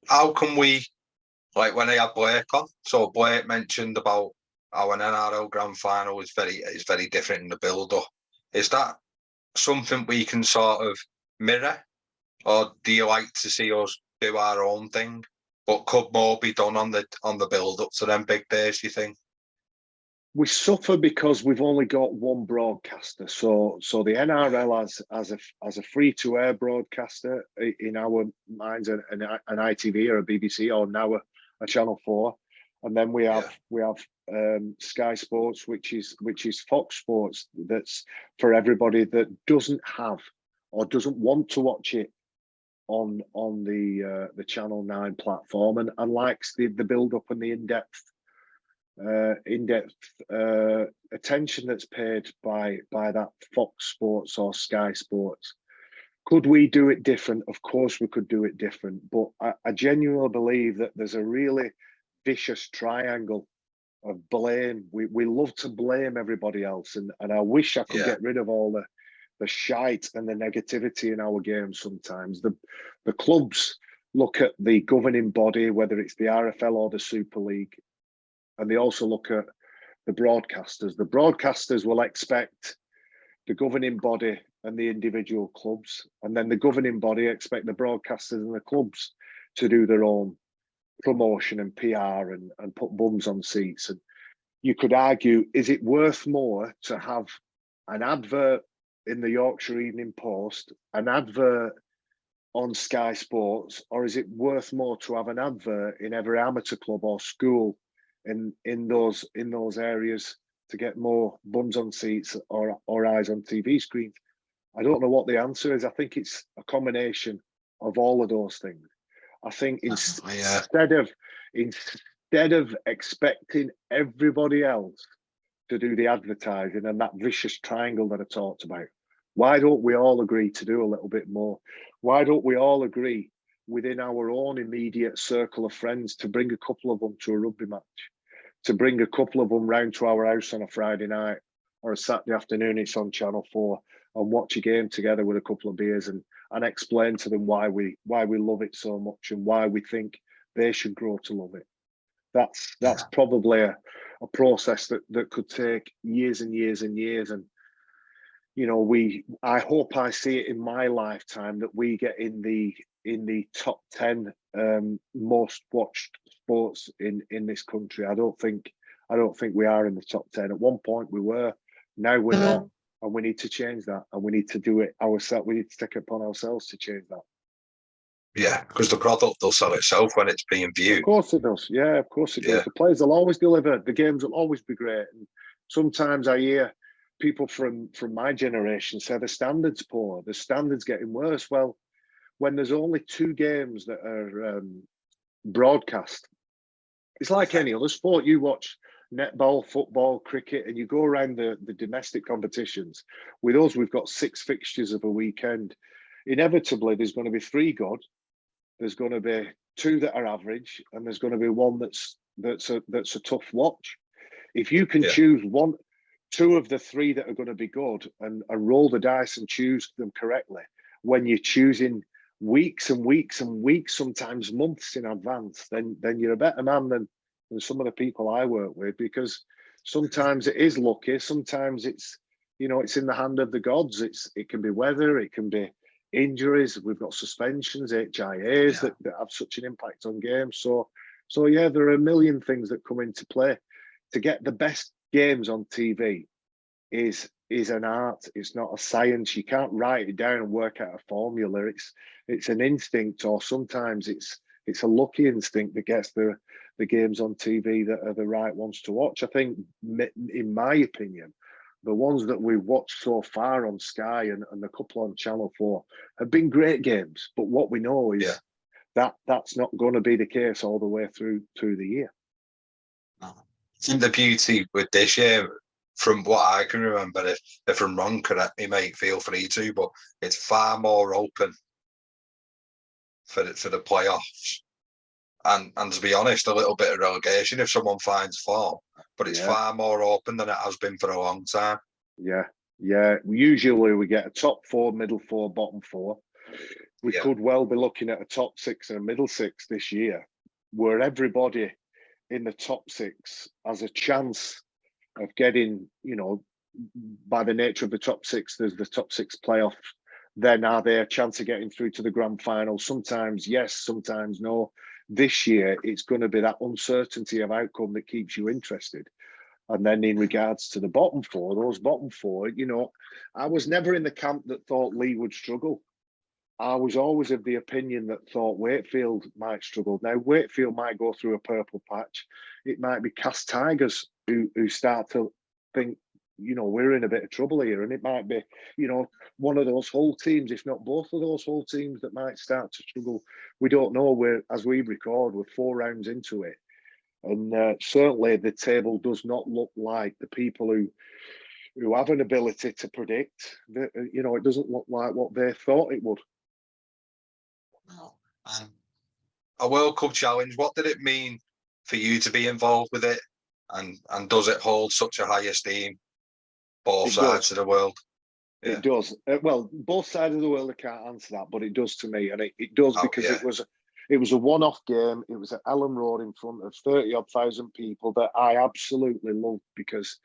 how can we, like when I had Blake on, so Blake mentioned about how an NRL grand final is very different in the build-up. Is that something we can sort of mirror, or do you like to see us do our own thing? But could more be done on the build-up to them big days, do you think? We suffer because we've only got one broadcaster. So the NRL as a free-to-air broadcaster in our minds, an ITV or a BBC, or now a Channel 4, and then we have Sky Sports, which is Fox Sports. That's for everybody that doesn't have or doesn't want to watch it on the Channel 9 platform, and likes the build-up and the in-depth attention that's paid by that Fox Sports or Sky Sports. Could we do it different? Of course we could do it different, but I genuinely believe that there's a really vicious triangle of blame. We love to blame everybody else, and I wish I could get rid of all the shite and the negativity in our games sometimes. The clubs look at the governing body, whether it's the RFL or the Super League, and they also look at the broadcasters. The broadcasters will expect the governing body and the individual clubs, and then the governing body expect the broadcasters and the clubs to do their own promotion and PR and put bums on seats. And you could argue, is it worth more to have an advert in the Yorkshire Evening Post, an advert on Sky Sports, or is it worth more to have an advert in every amateur club or school in those areas to get more bums on seats or eyes on TV screens? I don't know what the answer is. I think it's a combination of all of those things. I think instead of expecting everybody else to do the advertising and that vicious triangle that I talked about, Why don't we all agree to do a little bit more? Why don't we all agree within our own immediate circle of friends to bring a couple of them to a rugby match, to bring a couple of them round to our house on a Friday night or a Saturday afternoon, it's on Channel 4, and watch a game together with a couple of beers and explain to them why we love it so much and why we think they should grow to love it. That's probably a process that could take years and years and years. And I hope I see it in my lifetime that we get in the top 10 most watched sports in this country. I don't think we are in the top 10. At one point we were, now we're not, and we need to change that, and we need to do it ourselves. We need to take it upon ourselves to change that. Yeah, because the product will sell itself when it's being viewed. Of course it does. Yeah, of course it does. The players will always deliver. The games will always be great. And sometimes I hear people from my generation say the standard's poor, the standard's getting worse. Well, when there's only 2 games that are broadcast, it's like any other sport. You watch netball, football, cricket, and you go around the domestic competitions. With us, we've got 6 fixtures of a weekend. Inevitably, there's going to be 3 good. There's going to be 2 that are average, and there's going to be 1 that's a tough watch. If you can choose 2 of the 3 that are going to be good and roll the dice and choose them correctly, when you're choosing weeks and weeks and weeks, sometimes months in advance, then you're a better man than some of the people I work with, because sometimes it is lucky, sometimes it's it's in the hand of the gods. It can be weather, it can be injuries. We've got suspensions, HIAs that have such an impact on games. So yeah, there are a million things that come into play. To get the best games on TV is an art. It's not a science. You can't write it down and work out a formula. It's an instinct, or sometimes it's a lucky instinct that gets the games on TV that are the right ones to watch. I think, in my opinion, the ones that we've watched so far on Sky and the couple on Channel 4 have been great games. But what we know is that's not going to be the case all the way through the year. I think the beauty with this year, from what I can remember, if I'm wrong, correct me, mate, feel free to, but it's far more open for the playoffs. And to be honest, a little bit of relegation if someone finds form, but it's far more open than it has been for a long time. Yeah. Usually we get a top 4, middle 4, bottom 4. We could well be looking at a top 6 and a middle 6 this year, where everybody in the top 6 has a chance of getting, by the nature of the top 6, there's the top 6 playoffs. Then are there a chance of getting through to the grand final? Sometimes yes, sometimes no. This year, it's going to be that uncertainty of outcome that keeps you interested. And then in regards to the bottom 4, those bottom 4, I was never in the camp that thought Leigh would struggle. I was always of the opinion that thought Wakefield might struggle. Now, Wakefield might go through a purple patch. It might be Cast Tigers who start to think, we're in a bit of trouble here. And it might be, one of those Hull teams, if not both of those Hull teams, that might start to struggle. We don't know. As we record, we're 4 rounds into it. And certainly the table does not look like the people who have an ability to predict. It doesn't look like what they thought it would. No. A World Cup challenge, what did it mean for you to be involved with it? And does it hold such a high esteem, both sides of the world? It does. Well, both sides of the world, I can't answer that, but it does to me. And it does because it was a one-off game. It was at Ellen Road in front of 30-odd thousand people that I absolutely loved, because,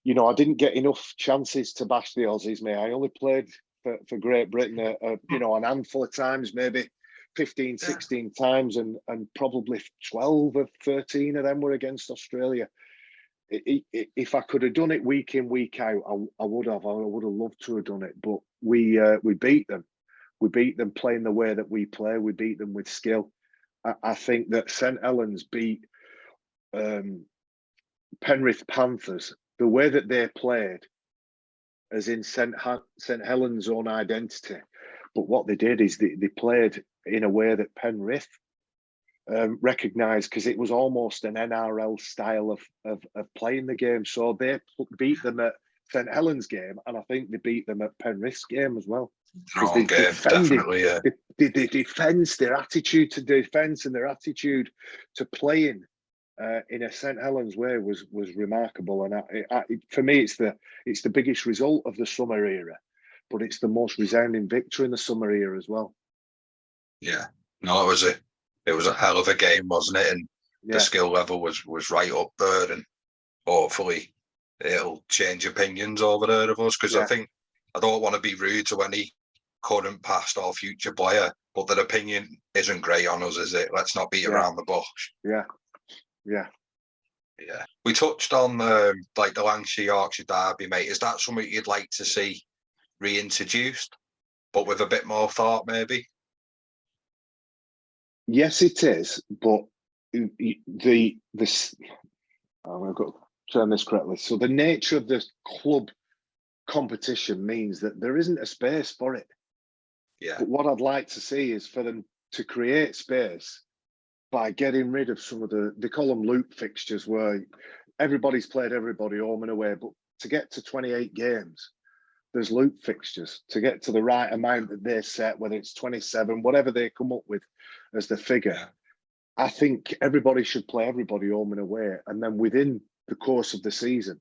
I didn't get enough chances to bash the Aussies, mate. I only played for Great Britain, an handful of times, maybe 15, 16 times, and probably 12 or 13 of them were against Australia. If I could have done it week in, week out, I would have. I would have loved to have done it, but we beat them. We beat them playing the way that we play. We beat them with skill. I think that St Helens beat Penrith Panthers the way that they played, as in St Helens' own identity. But what they did is they played in a way that Penrith recognised, because it was almost an NRL style of playing the game. So they beat them at St Helens game, and I think they beat them at Penrith's game as well. Their own game, definitely, yeah. The defence, their attitude to defence and their attitude to playing in a St Helens way was remarkable. And for me, it's the biggest result of the summer era, but it's the most resounding victory in the summer era as well. Yeah, no, it was a hell of a game, wasn't it? And the skill level was right up there, and hopefully it'll change opinions over there of us, because I think, I don't want to be rude to any current, past or future player, but their opinion isn't great on us, is it? Let's not beat around the bush. Yeah. We touched on like the Lancashire Yorkshire derby, mate. Is that something you'd like to see reintroduced, but with a bit more thought, maybe? Yes, it is, but I'm going to turn this correctly. So the nature of the club competition means that there isn't a space for it. Yeah. But what I'd like to see is for them to create space by getting rid of some of they call them loop fixtures, where everybody's played everybody home and away, but to get to 28 games, there's loop fixtures to get to the right amount that they set, whether it's 27, whatever they come up with as the figure. Yeah. I think everybody should play everybody home and away. And then within the course of the season,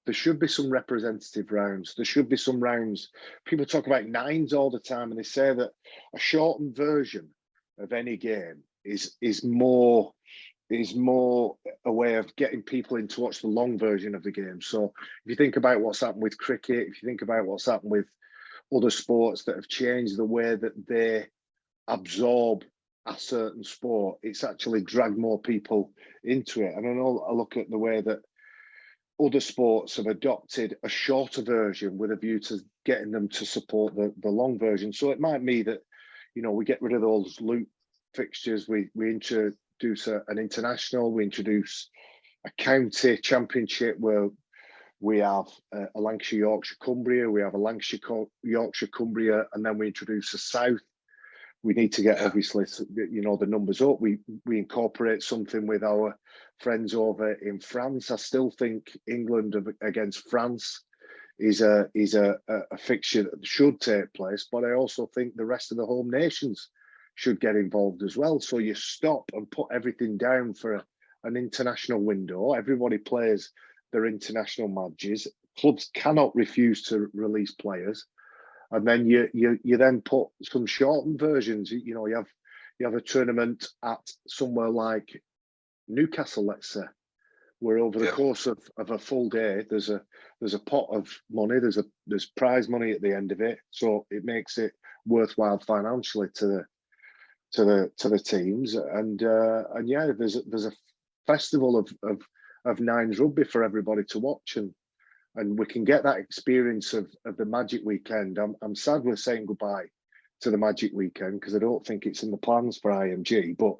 there should be some representative rounds. There should be some rounds. People talk about nines all the time, and they say that a shortened version of any game is more a way of getting people in to watch the long version of the game. So if you think about what's happened with cricket, if you think about what's happened with other sports that have changed the way that they absorb a certain sport, it's actually dragged more people into it. And I look at the way that other sports have adopted a shorter version with a view to getting them to support the long version. So it might be that, we get rid of those loop fixtures, we introduce an international, we introduce a county championship where we have a Lancashire Yorkshire Cumbria, we have a Lancashire Yorkshire Cumbria, and then we introduce a South. We need to get obviously the numbers up. We incorporate something with our friends over in France. I still think England against France is a fixture that should take place, but I also think the rest of the home nations should get involved as well. So you stop and put everything down for an international window. Everybody plays their international matches. Clubs cannot refuse to release players, and then you then put some shortened versions. You have a tournament at somewhere like Newcastle, let's say, where over the course of a full day, there's a pot of money, there's prize money at the end of it, so it makes it worthwhile financially to the teams, and there's a festival of nines rugby for everybody to watch, and we can get that experience of the Magic Weekend. I'm sad we're saying goodbye to the Magic Weekend because I don't think it's in the plans for IMG, but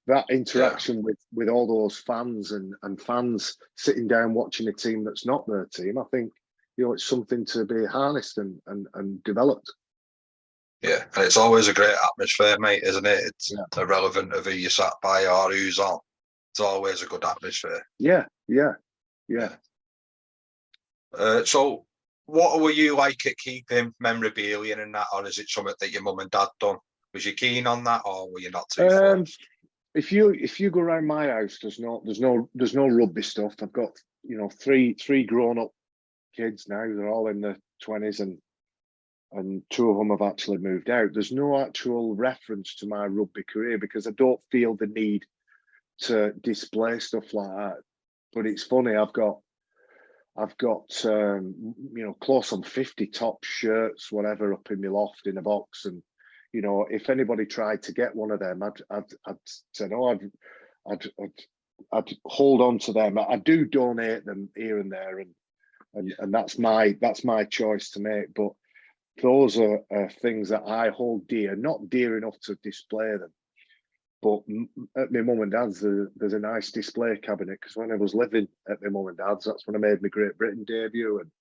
that interaction with all those fans and fans sitting down watching a team that's not their team, I think it's something to be harnessed and developed. Yeah, and it's always a great atmosphere, mate, isn't it? It's irrelevant of who you sat by or who's on. It's always a good atmosphere. Yeah. So what were you like at keeping memorabilia and that, or is it something that your mum and dad done? Was you keen on that, or were you not too forced? If you go around my house, there's no rugby stuff. I've got three grown up kids now. They're all in their 20s, and two of them have actually moved out. There's no actual reference to my rugby career because I don't feel the need to display stuff like that. But it's funny, I've got close on 50 top shirts, whatever, up in my loft in a box, and if anybody tried to get one of them, I'd say no. I'd hold on to them. I do donate them here and there, and that's my choice to make. But those are things that I hold dear, not dear enough to display them. But at my mum and dad's, there's a nice display cabinet because when I was living at my mum and dad's, that's when I made my Great Britain debut. And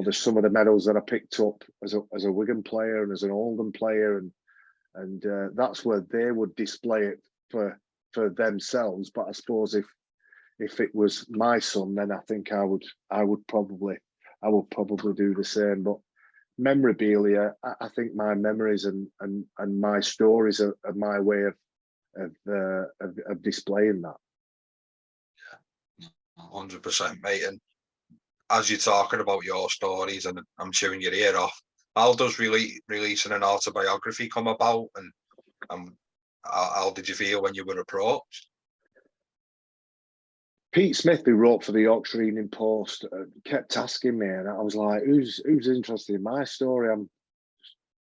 there's some of the medals that I picked up as a Wigan player and as an Oldham player, and that's where they would display it for themselves. But I suppose if it was my son, then I think I would probably I would probably do the same. But memorabilia, I think my memories and my stories are my way of displaying that. 100%, mate. And as you're talking about your stories, and I'm chewing your ear off, how does releasing an autobiography come about, and how did you feel when you were approached? Pete Smith, who wrote for the Yorkshire Evening Post, kept asking me, and I was like, "Who's interested in my story? I'm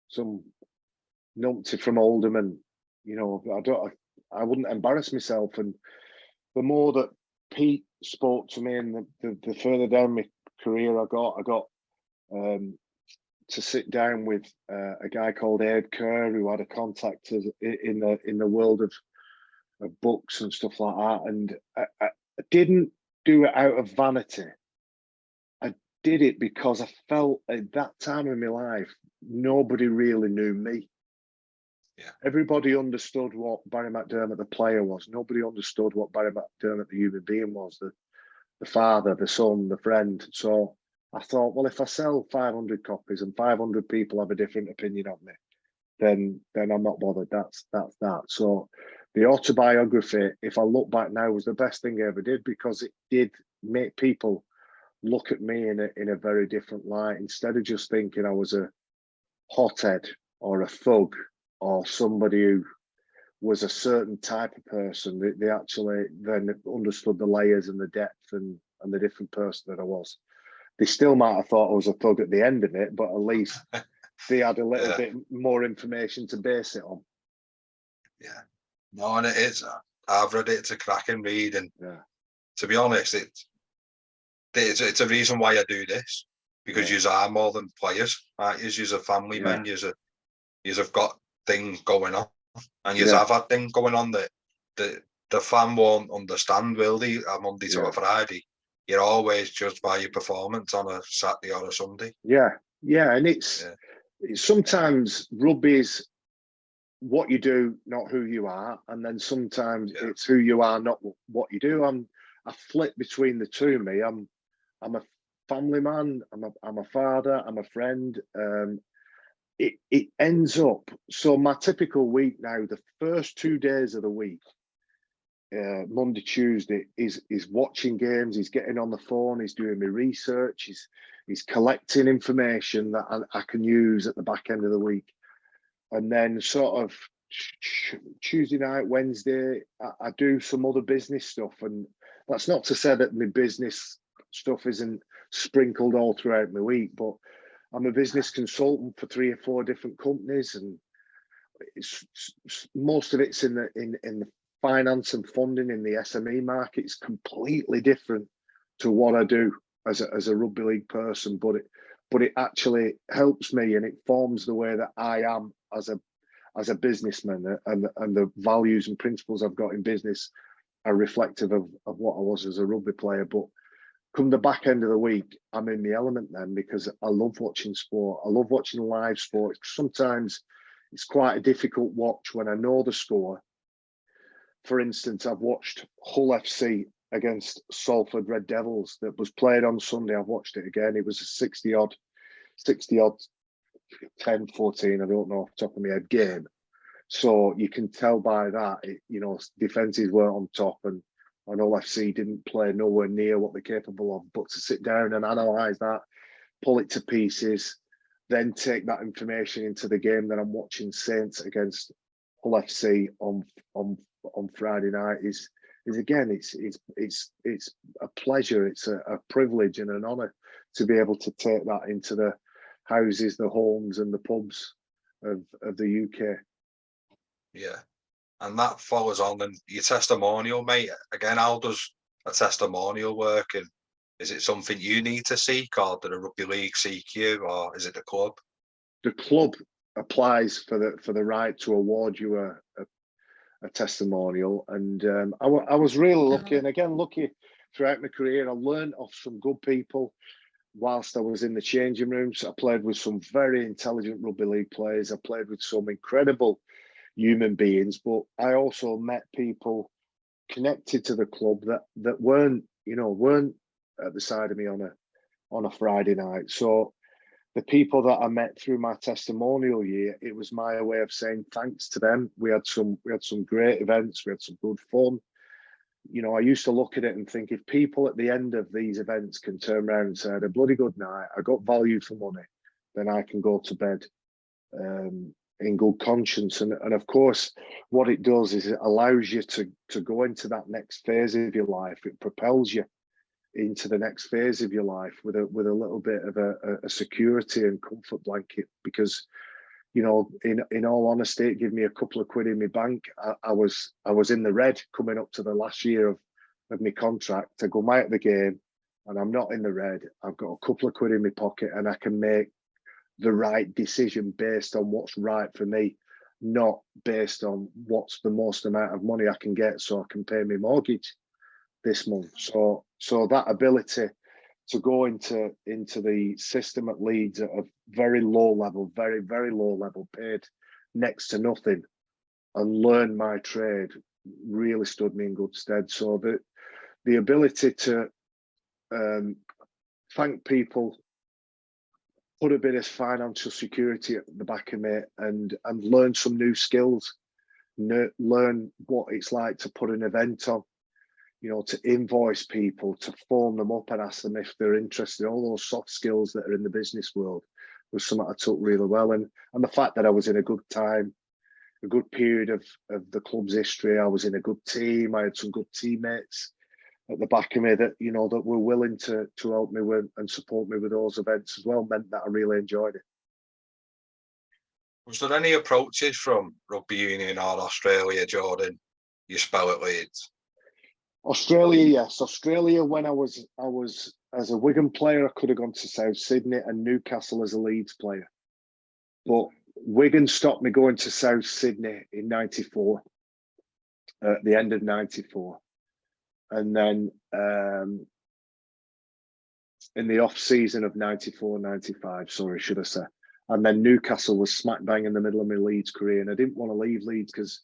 some numpty from Oldham, and I wouldn't embarrass myself." And the more that Pete spoke to me, and the further down my career I got to sit down with a guy called Abe Kerr, who had a contact in the world of books and stuff like that. And I didn't do it out of vanity. I did it because I felt at that time in my life, nobody really knew me. Yeah. Everybody understood what Barrie McDermott, the player, was. Nobody understood what Barrie McDermott, the human being, was. The father, the son, the friend. So I thought, well, if I sell 500 copies and 500 people have a different opinion of me, then I'm not bothered. That's that. So the autobiography, if I look back now, was the best thing I ever did, because it did make people look at me in a very different light. Instead of just thinking I was a hothead or a thug or somebody who was a certain type of person, they actually then understood the layers and the depth and the different person that I was. They still might have thought I was a thug at the end of it, but at least they had a little bit more information to base it on. Yeah. No, and it is. I've read it. It's a cracking read, and to be honest, it's a reason why I do this, because you are more than players, right? You're a family man. You've got things going on, and you have had things going on that the fan won't understand, will they? A Monday to a Friday, you're always judged by your performance on a Saturday or a Sunday. Yeah, and it's sometimes rugby is what you do, not who you are, and then sometimes it's who you are, not what you do. I flip between the two. Me, I'm a family man. I'm a father. I'm a friend. It ends up, so my typical week now, the first 2 days of the week, Monday, Tuesday, is watching games. He's getting on the phone. He's doing my research. He's collecting information that I can use at the back end of the week. And then sort of Tuesday night, Wednesday, I do some other business stuff. And that's not to say that my business stuff isn't sprinkled all throughout my week, but I'm a business consultant for 3 or 4 different companies, and most of it's in the finance and funding in the SME market. It's completely different to what I do as a rugby league person, but it actually helps me, and it forms the way that I am as a businessman, and the values and principles I've got in business are reflective of what I was as a rugby player. But come the back end of the week, I'm in the element then, because I love watching sport. I love watching live sport. Sometimes it's quite a difficult watch when I know the score. For instance, I've watched Hull FC against Salford Red Devils that was played on Sunday. I've watched it again. It was a 60 odd 10, 14, I don't know off the top of my head, game. So you can tell by that, defences weren't on top, and Hull FC didn't play nowhere near what they're capable of. But to sit down and analyse that, pull it to pieces, then take that information into the game that I'm watching, Saints against Hull FC on Friday night, is again, it's a pleasure, it's a privilege and an honour to be able to take that into the houses, the homes and the pubs of the UK. Yeah. And that follows on, and your testimonial, mate. Again, how does a testimonial work? And is it something you need to seek, or did the Rugby League seek you, or is it the club? The club applies for the right to award you a testimonial, and I was really lucky, and again lucky throughout my career. I learned off some good people whilst I was in the changing rooms. I played with some very intelligent rugby league players. I played with some incredible human beings, but I also met people connected to the club that weren't at the side of me on on a Friday night. So the people that I met through my testimonial year, it was my way of saying thanks to them. We had some great events, we had some good fun. You know, I used to look at it and think, if people at the end of these events can turn around and say, I had a bloody good night, I got value for money, then I can go to bed in good conscience. And of course, what it does is it allows you to go into that next phase of your life. It propels you into the next phase of your life with a little bit of a security and comfort blanket, because, you know, in all honesty, it gave me a couple of quid in my bank. I was in the red coming up to the last year of my contract. To go out the game and I'm not in the red, I've got a couple of quid in my pocket and I can make the right decision based on what's right for me, not based on what's the most amount of money I can get so I can pay my mortgage this month. So that ability to go into the system at Leeds at a very low level, very, very low level, paid next to nothing, and learn my trade really stood me in good stead. So the ability to thank people, put a bit of financial security at the back of me, and learn some new skills, learn what it's like to put an event on, you know, to invoice people, to phone them up and ask them if they're interested. All those soft skills that are in the business world was something I took really well. And the fact that I was in a good time, a good period of the club's history, I was in a good team, I had some good teammates at the back of me that, you know, that were willing to help me with and support me with those events as well, meant that I really enjoyed it. Was there any approaches from rugby union or Australia during your spell at Leeds? Australia, yes. Australia, when I was as a Wigan player, I could have gone to South Sydney, and Newcastle as a Leeds player. But Wigan stopped me going to South Sydney in '94, at the end of '94. And then in the off season of '94, '95, sorry, should I say. And then Newcastle was smack bang in the middle of my Leeds career. And I didn't want to leave Leeds because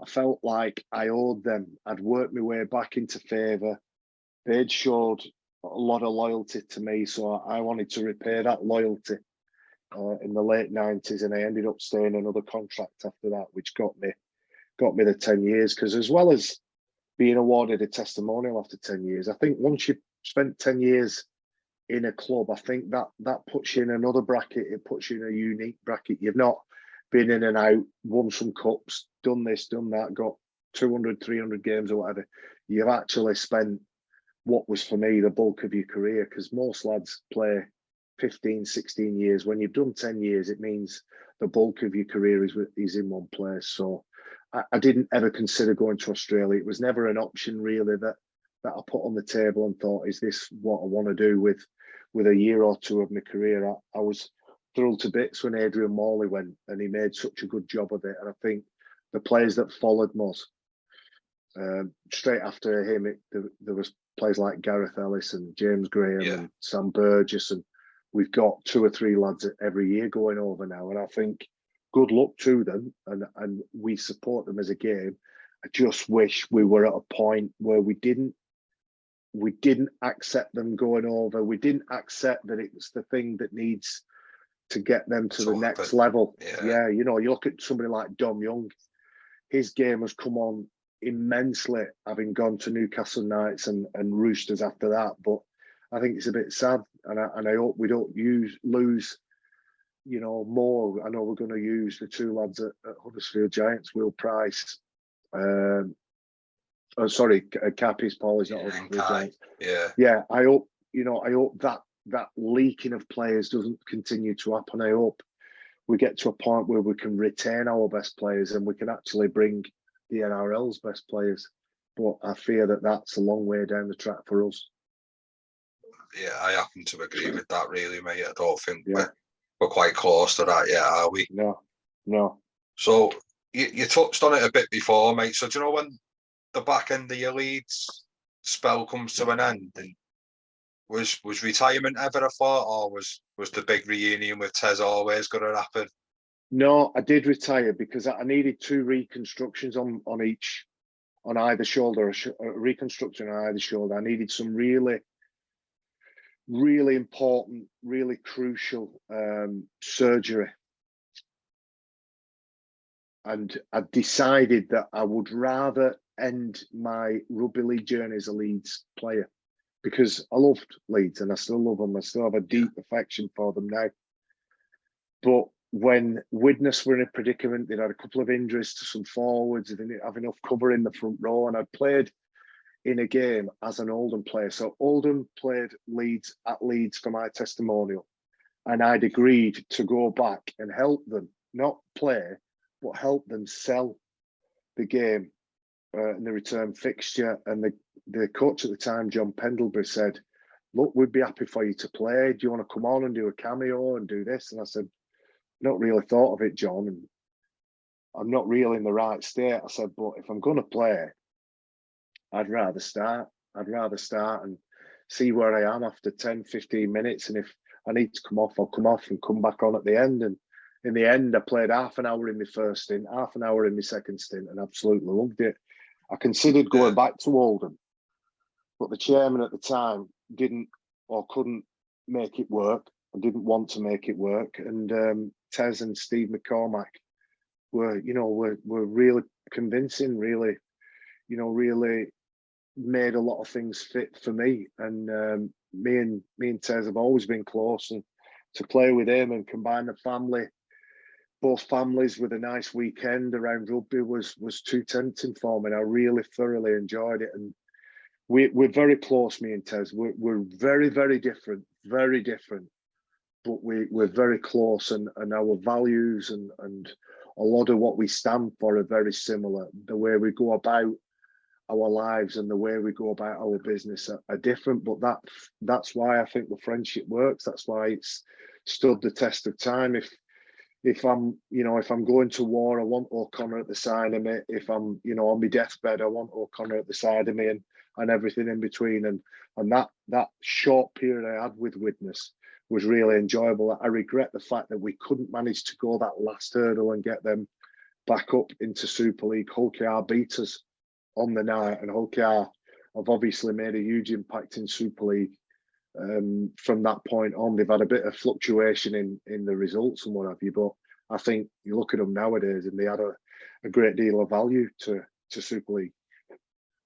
I felt like I owed them. I'd worked my way back into favour. They'd showed a lot of loyalty to me, so I wanted to repay that loyalty in the late '90s, and I ended up staying another contract after that, which got me the 10 years. Because as well as being awarded a testimonial after 10 years, I think once you've spent 10 years in a club, I think that puts you in another bracket. It puts you in a unique bracket. You've not been in and out, won some cups, done this, done that, got 200, 300 games or whatever. You've actually spent what was for me the bulk of your career, because most lads play 15, 16 years. When you've done 10 years, it means the bulk of your career is in one place. So I didn't ever consider going to Australia. It was never an option really that I put on the table and thought, is this what I want to do with a year or two of my career? I was thrilled to bits when Adrian Morley went, and he made such a good job of it. And I think the players that followed Moz, straight after him, there was players like Gareth Ellis and James Graham and Sam Burgess, and we've got 2 or 3 lads every year going over now. And I think good luck to them, and we support them as a game. I just wish we were at a point where we didn't accept them going over. We didn't accept that it's the thing that needs to get them to the next level. Yeah, you know, you look at somebody like Dom Young, his game has come on immensely, having gone to Newcastle Knights and Roosters after that. But I think it's a bit sad, and I hope we don't lose, you know, more. I know we're going to use the 2 lads at Huddersfield Giants, Will Price. Cappies Paul is not Huddersfield Giants. Yeah. I hope that leaking of players doesn't continue to happen. I hope we get to a point where we can retain our best players and we can actually bring the NRL's best players. But I fear that that's a long way down the track for us. Yeah, I happen to agree with that, really, mate. I don't think we're quite close to that yet, are we? No. So you touched on it a bit before, mate. So do you know when the back end of your Leeds spell comes to an end, and was retirement ever a thought, or was the big reunion with Tez always going to happen? No, I did retire because I needed 2 reconstructions on either shoulder, a reconstruction on either shoulder. I needed some really really important, really crucial surgery. And I decided that I would rather end my rugby league journey as a Leeds player, because I loved Leeds and I still love them. I still have a deep affection for them now. But when Widnes were in a predicament, they'd had a couple of injuries to some forwards, they didn't have enough cover in the front row, and I played in a game as an Oldham player. So Oldham played Leeds at Leeds for my testimonial, and I'd agreed to go back and help them, not play, but help them sell the game in the return fixture. And the coach at the time, John Pendlebury, said, look, we'd be happy for you to play. Do you want to come on and do a cameo and do this? And I said, not really thought of it, John, and I'm not really in the right state. I said, but if I'm going to play, I'd rather start and see where I am after 10, 15 minutes. And if I need to come off, I'll come off and come back on at the end. And in the end, I played half an hour in my first stint, half an hour in my second stint, and absolutely loved it. I considered going back to Oldham, but the chairman at the time didn't or couldn't make it work. I didn't want to make it work. And Tez and Steve McCormack were really convincing, really made a lot of things fit for me. And me and Tez have always been close, and to play with him and combine the family, both families, with a nice weekend around rugby was too tempting for me. And I really thoroughly enjoyed it. And we're very close, me and Tez. We're very, very different, but we're very close, and our values and a lot of what we stand for are very similar. The way we go about our lives and the way we go about our business are different, but that's why I think the friendship works. That's why it's stood the test of time. If I'm going to war, I want O'Connor at the side of me. If I'm, on my deathbed, I want O'Connor at the side of me, and everything in between. And that short period I had with Widnes was really enjoyable. I regret the fact that we couldn't manage to go that last hurdle and get them back up into Super League. Hull KR beat us on the night, and Hull KR have obviously made a huge impact in Super League. From that point on, they've had a bit of fluctuation in the results and what have you, but I think you look at them nowadays and they add a great deal of value to Super League.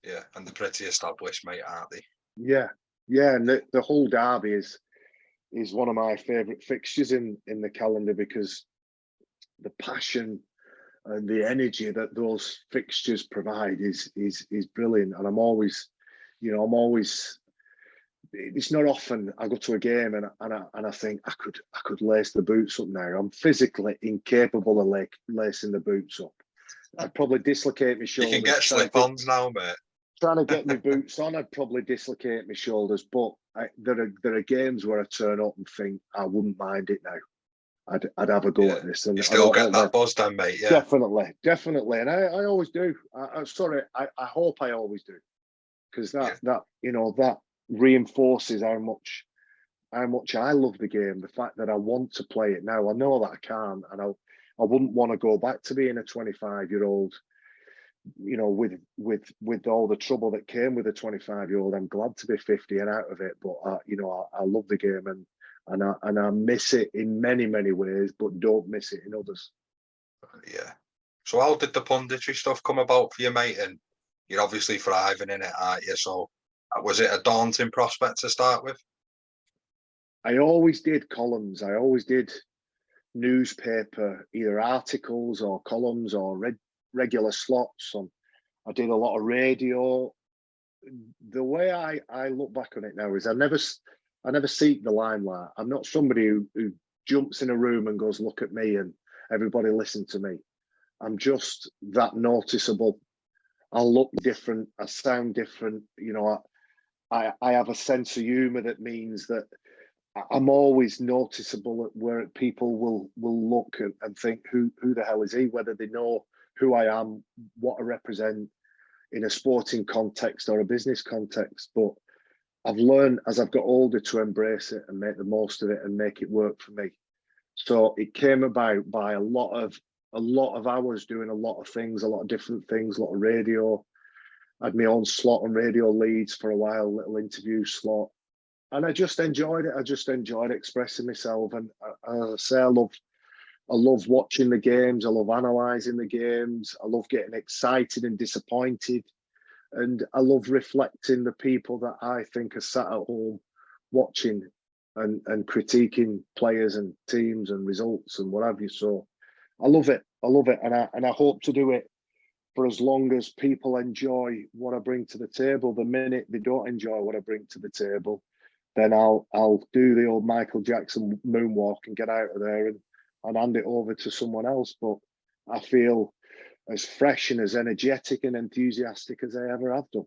Yeah, and they're pretty established, mate, aren't they? Yeah, and the whole derby is one of my favourite fixtures in the calendar, because the passion and the energy that those fixtures provide is brilliant. And I'm always it's not often I go to a game and I think I could lace the boots up now. I'm physically incapable of lacing the boots up. I'd probably dislocate my shoulders. You can get slip-ons now, mate. Trying to get my boots on, I'd probably dislocate my shoulders. But there are games where I turn up and think I wouldn't mind it now. I'd have a go at this. And you still get that buzz down, mate. Yeah, definitely, and I always do. I hope I always do, because that reinforces how much I love the game. The fact that I want to play it now. I know that I can, and I wouldn't want to go back to being a 25-year-old. With all the trouble that came with a 25-year-old. I'm glad to be 50 and out of it. But I love the game, and I miss it in many, many ways, but don't miss it in others. Yeah. So how did the punditry stuff come about for you, mate? And you're obviously thriving in it, aren't you? So was it a daunting prospect to start with? I always did columns. I always did newspaper, either articles or columns or regular slots. I did a lot of radio. The way I look back on it now is I never seek the limelight. I'm not somebody who jumps in a room and goes, look at me and everybody listen to me. I'm just that noticeable. I look different. I sound different. I have a sense of humour that means that I'm always noticeable at where people will look and think, who the hell is he? Whether they know who I am, what I represent in a sporting context or a business context. But I've learned as I've got older to embrace it and make the most of it and make it work for me. So it came about by a lot of hours doing a lot of things, a lot of different things, a lot of radio. I had my own slot on Radio Leeds for a while, little interview slot. and I just enjoyed it. I just enjoyed expressing myself, and as I say, I love watching the games. I love analysing the games. I love getting excited and disappointed. And I love reflecting the people that I think are sat at home watching and critiquing players and teams and results and what have you. So I love it. I love it. And I hope to do it for as long as people enjoy what I bring to the table. The minute they don't enjoy what I bring to the table, then I'll do the old Michael Jackson moonwalk and get out of there and hand it over to someone else. But I feel as fresh and as energetic and enthusiastic as I ever have done.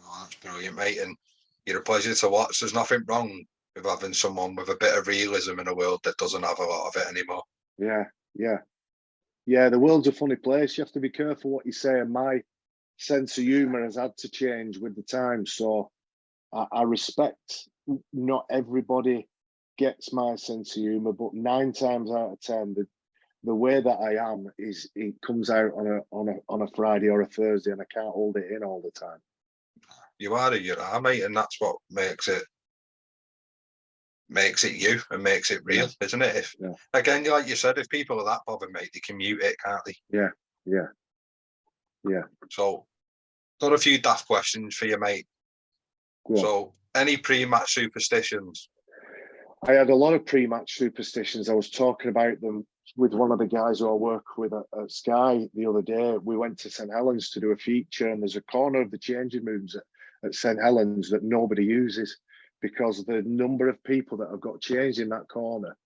Oh, that's brilliant, mate. And you're a pleasure to watch. There's nothing wrong with having someone with a bit of realism in a world that doesn't have a lot of it anymore. Yeah, the world's a funny place. You have to be careful what you say. And my sense of humour has had to change with the times. So I respect not everybody gets my sense of humour, but 9 times out of 10, the way that I am is it comes out on a Friday or a Thursday, and I can't hold it in all the time. You are who you are, mate, and that's what makes it you and makes it real, isn't it? If again, like you said, if people are that bothered, mate, they can mute it, can't they? Yeah. So, got a few daft questions for you, mate. So, any pre-match superstitions? I had a lot of pre-match superstitions. I was talking about them with one of the guys who I work with at Sky the other day. We went to St Helens to do a feature, and there's a corner of the changing rooms at St Helens that nobody uses because the number of people that have got changed in that corner,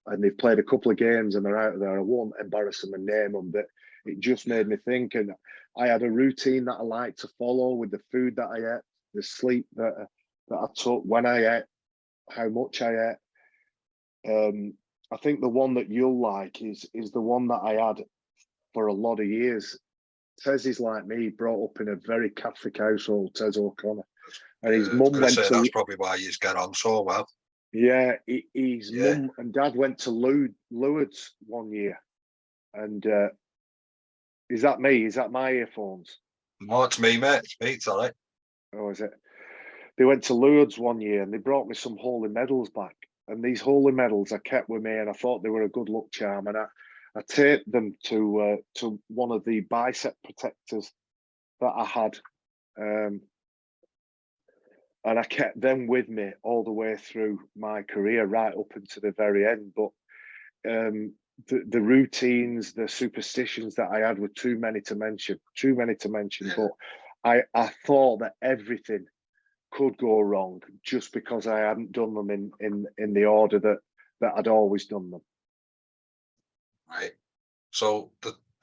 and they've played a couple of games and they're out of there. I won't embarrass them and name them, but it just made me think. And I had a routine that I like to follow with the food that I ate, the sleep that I took, when I ate, how much I ate. I think the one that you'll like is the one that I had for a lot of years. Tez is like me, brought up in a very Catholic household, Tez O'Connor. And his mum went to... That's probably why you get on so well. Yeah, his mum and dad went to Lourdes one year. And is that me? Is that my earphones? No, it's me, mate. It's me, it's all right. Oh, is it? They went to Lourdes one year and they brought me some holy medals back. And these holy medals I kept with me, and I thought they were a good luck charm. And I taped them to one of the bicep protectors that I had. And I kept them with me all the way through my career, right up into the very end. But the routines, the superstitions that I had were too many to mention. But I thought that everything could go wrong just because I hadn't done them in the order that I'd always done them. Right. So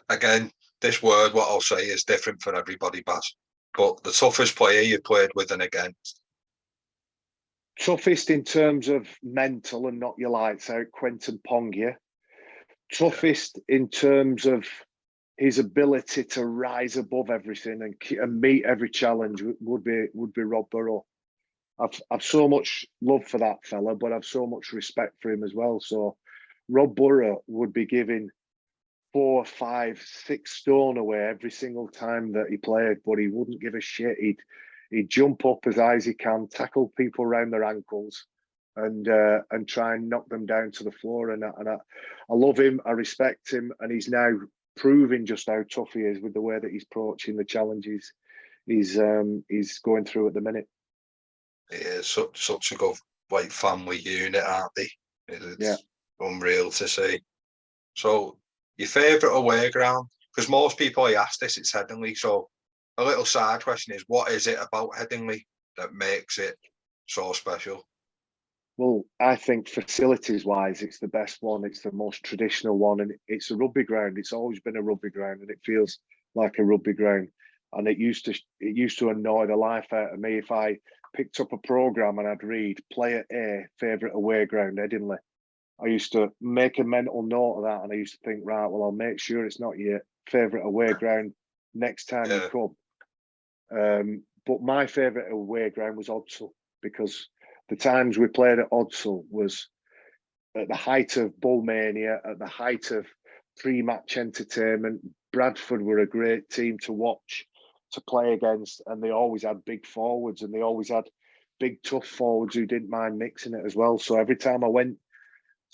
again, this word, what I'll say, is different for everybody, Baz. But the toughest player you played with and against? Toughest in terms of mental and not your lights out, Quentin Pongia. Toughest in terms of his ability to rise above everything and meet every challenge would be Rob Burrow. I've so much love for that fella, but I've so much respect for him as well. So Rob Burrow would be giving 4, 5, 6 stone away every single time that he played, but he wouldn't give a shit. He'd jump up as high as he can, tackle people around their ankles, and try and knock them down to the floor. And I love him. I respect him, and he's now proving just how tough he is with the way that he's approaching the challenges he's going through at the minute. Yeah, such a good family unit, aren't they? It's unreal to see. So, your favourite away ground? Because most people I ask this, it's Headingley. So, a little side question is, what is it about Headingley that makes it so special? Well, I think facilities-wise, it's the best one. It's the most traditional one, and it's a rugby ground. It's always been a rugby ground, and it feels like a rugby ground. And it used to annoy the life out of me if I picked up a programme and I'd read Player A, favourite away ground, Headingley. I used to make a mental note of that, and I used to think, right, well, I'll make sure it's not your favourite away ground next time you come. But my favourite away ground was Odsal, because the times we played at Odsal was at the height of Bullmania, at the height of pre-match entertainment. Bradford were a great team to watch, to play against, and they always had big forwards, and they always had big tough forwards who didn't mind mixing it as well. So every time I went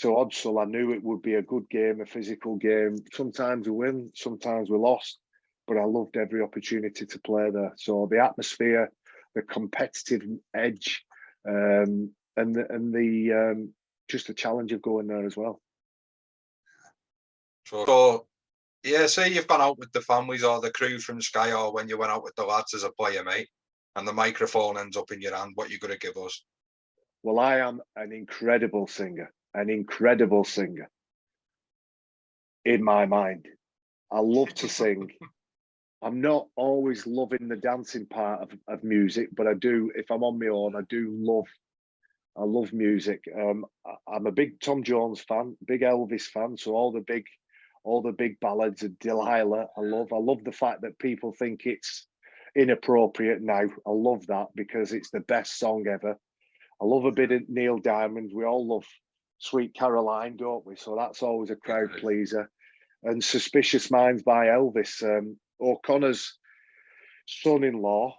to Odsal, I knew it would be a good game, a physical game. Sometimes we win, sometimes we lost, but I loved every opportunity to play there. So the atmosphere, the competitive edge, and the just the challenge of going there as well. So yeah, say you've gone out with the families or the crew from Sky, or when you went out with the lads as a player, mate, and the microphone ends up in your hand, what are you going to give us? Well, I am an incredible singer in my mind. I love to sing. I'm not always loving the dancing part of music, but I do, if I'm on my own, I love music. I'm a big Tom Jones fan, big Elvis fan. So all the big ballads of Delilah, I love the fact that people think it's inappropriate now. I love that because it's the best song ever. I love a bit of Neil Diamond. We all love Sweet Caroline, don't we? So that's always a crowd pleaser. And Suspicious Minds by Elvis. O'Connor's son-in-law,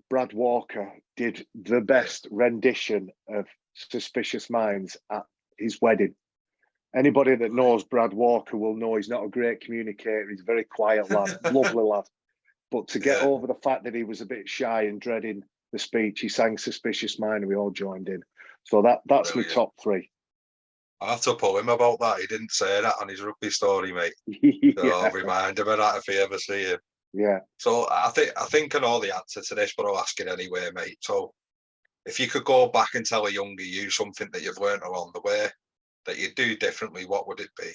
Brad Walker, did the best rendition of Suspicious Minds at his wedding. Anybody that knows Brad Walker will know he's not a great communicator. He's a very quiet lad, lovely lad. But to get over the fact that he was a bit shy and dreading the speech, he sang Suspicious Mind and we all joined in. So that's my top three. I have to pull him about that. He didn't say that on his rugby story, mate. So I'll remind him of that if he ever see him. Yeah. So I think I know the answer to this, but I'll ask it anyway, mate. So if you could go back and tell a younger you something that you've learned along the way that you'd do differently, what would it be?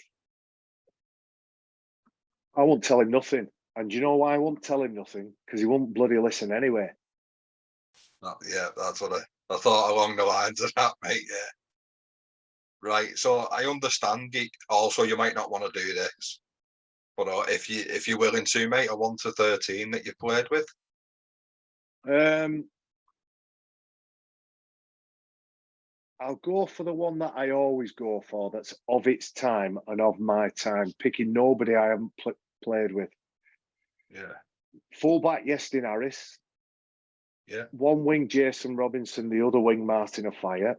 I won't tell him nothing. And do you know why I won't tell him nothing? Because he won't bloody listen anyway. Yeah, that's what I thought along the lines of that, mate. Yeah. Right. So I understand. Also, you might not want to do this, but if you're willing to, mate, a 1 to 13 that you played with. I'll go for the one that I always go for. That's of its time and of my time. Picking nobody I haven't played with. Yeah. Fullback Yestin Harris. Yeah. One wing Jason Robinson, the other wing Martin Ofaya.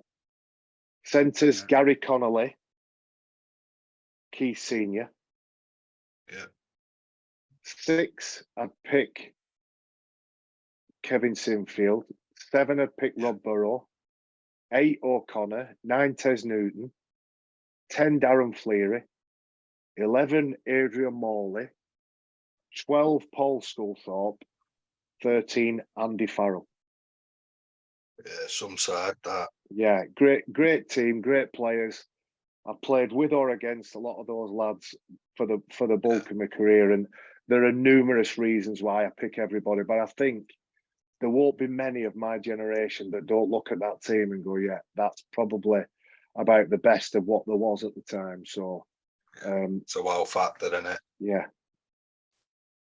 Centres Gary Connolly, Keith Senior. Yeah. 6, I'd pick Kevin Sinfield. 7, I'd pick Rob Burrow. 8, O'Connor. 9, Tez Newton. 10, Darren Fleary. 11, Adrian Morley. 12, Paul Sculthorpe. 13, Andy Farrell. Yeah, some side that. Yeah, great team, great players. I've played with or against a lot of those lads for the bulk of my career, and there are numerous reasons why I pick everybody. But I think there won't be many of my generation that don't look at that team and go, "Yeah, that's probably about the best of what there was at the time." So, it's a wow factor, isn't it? Yeah,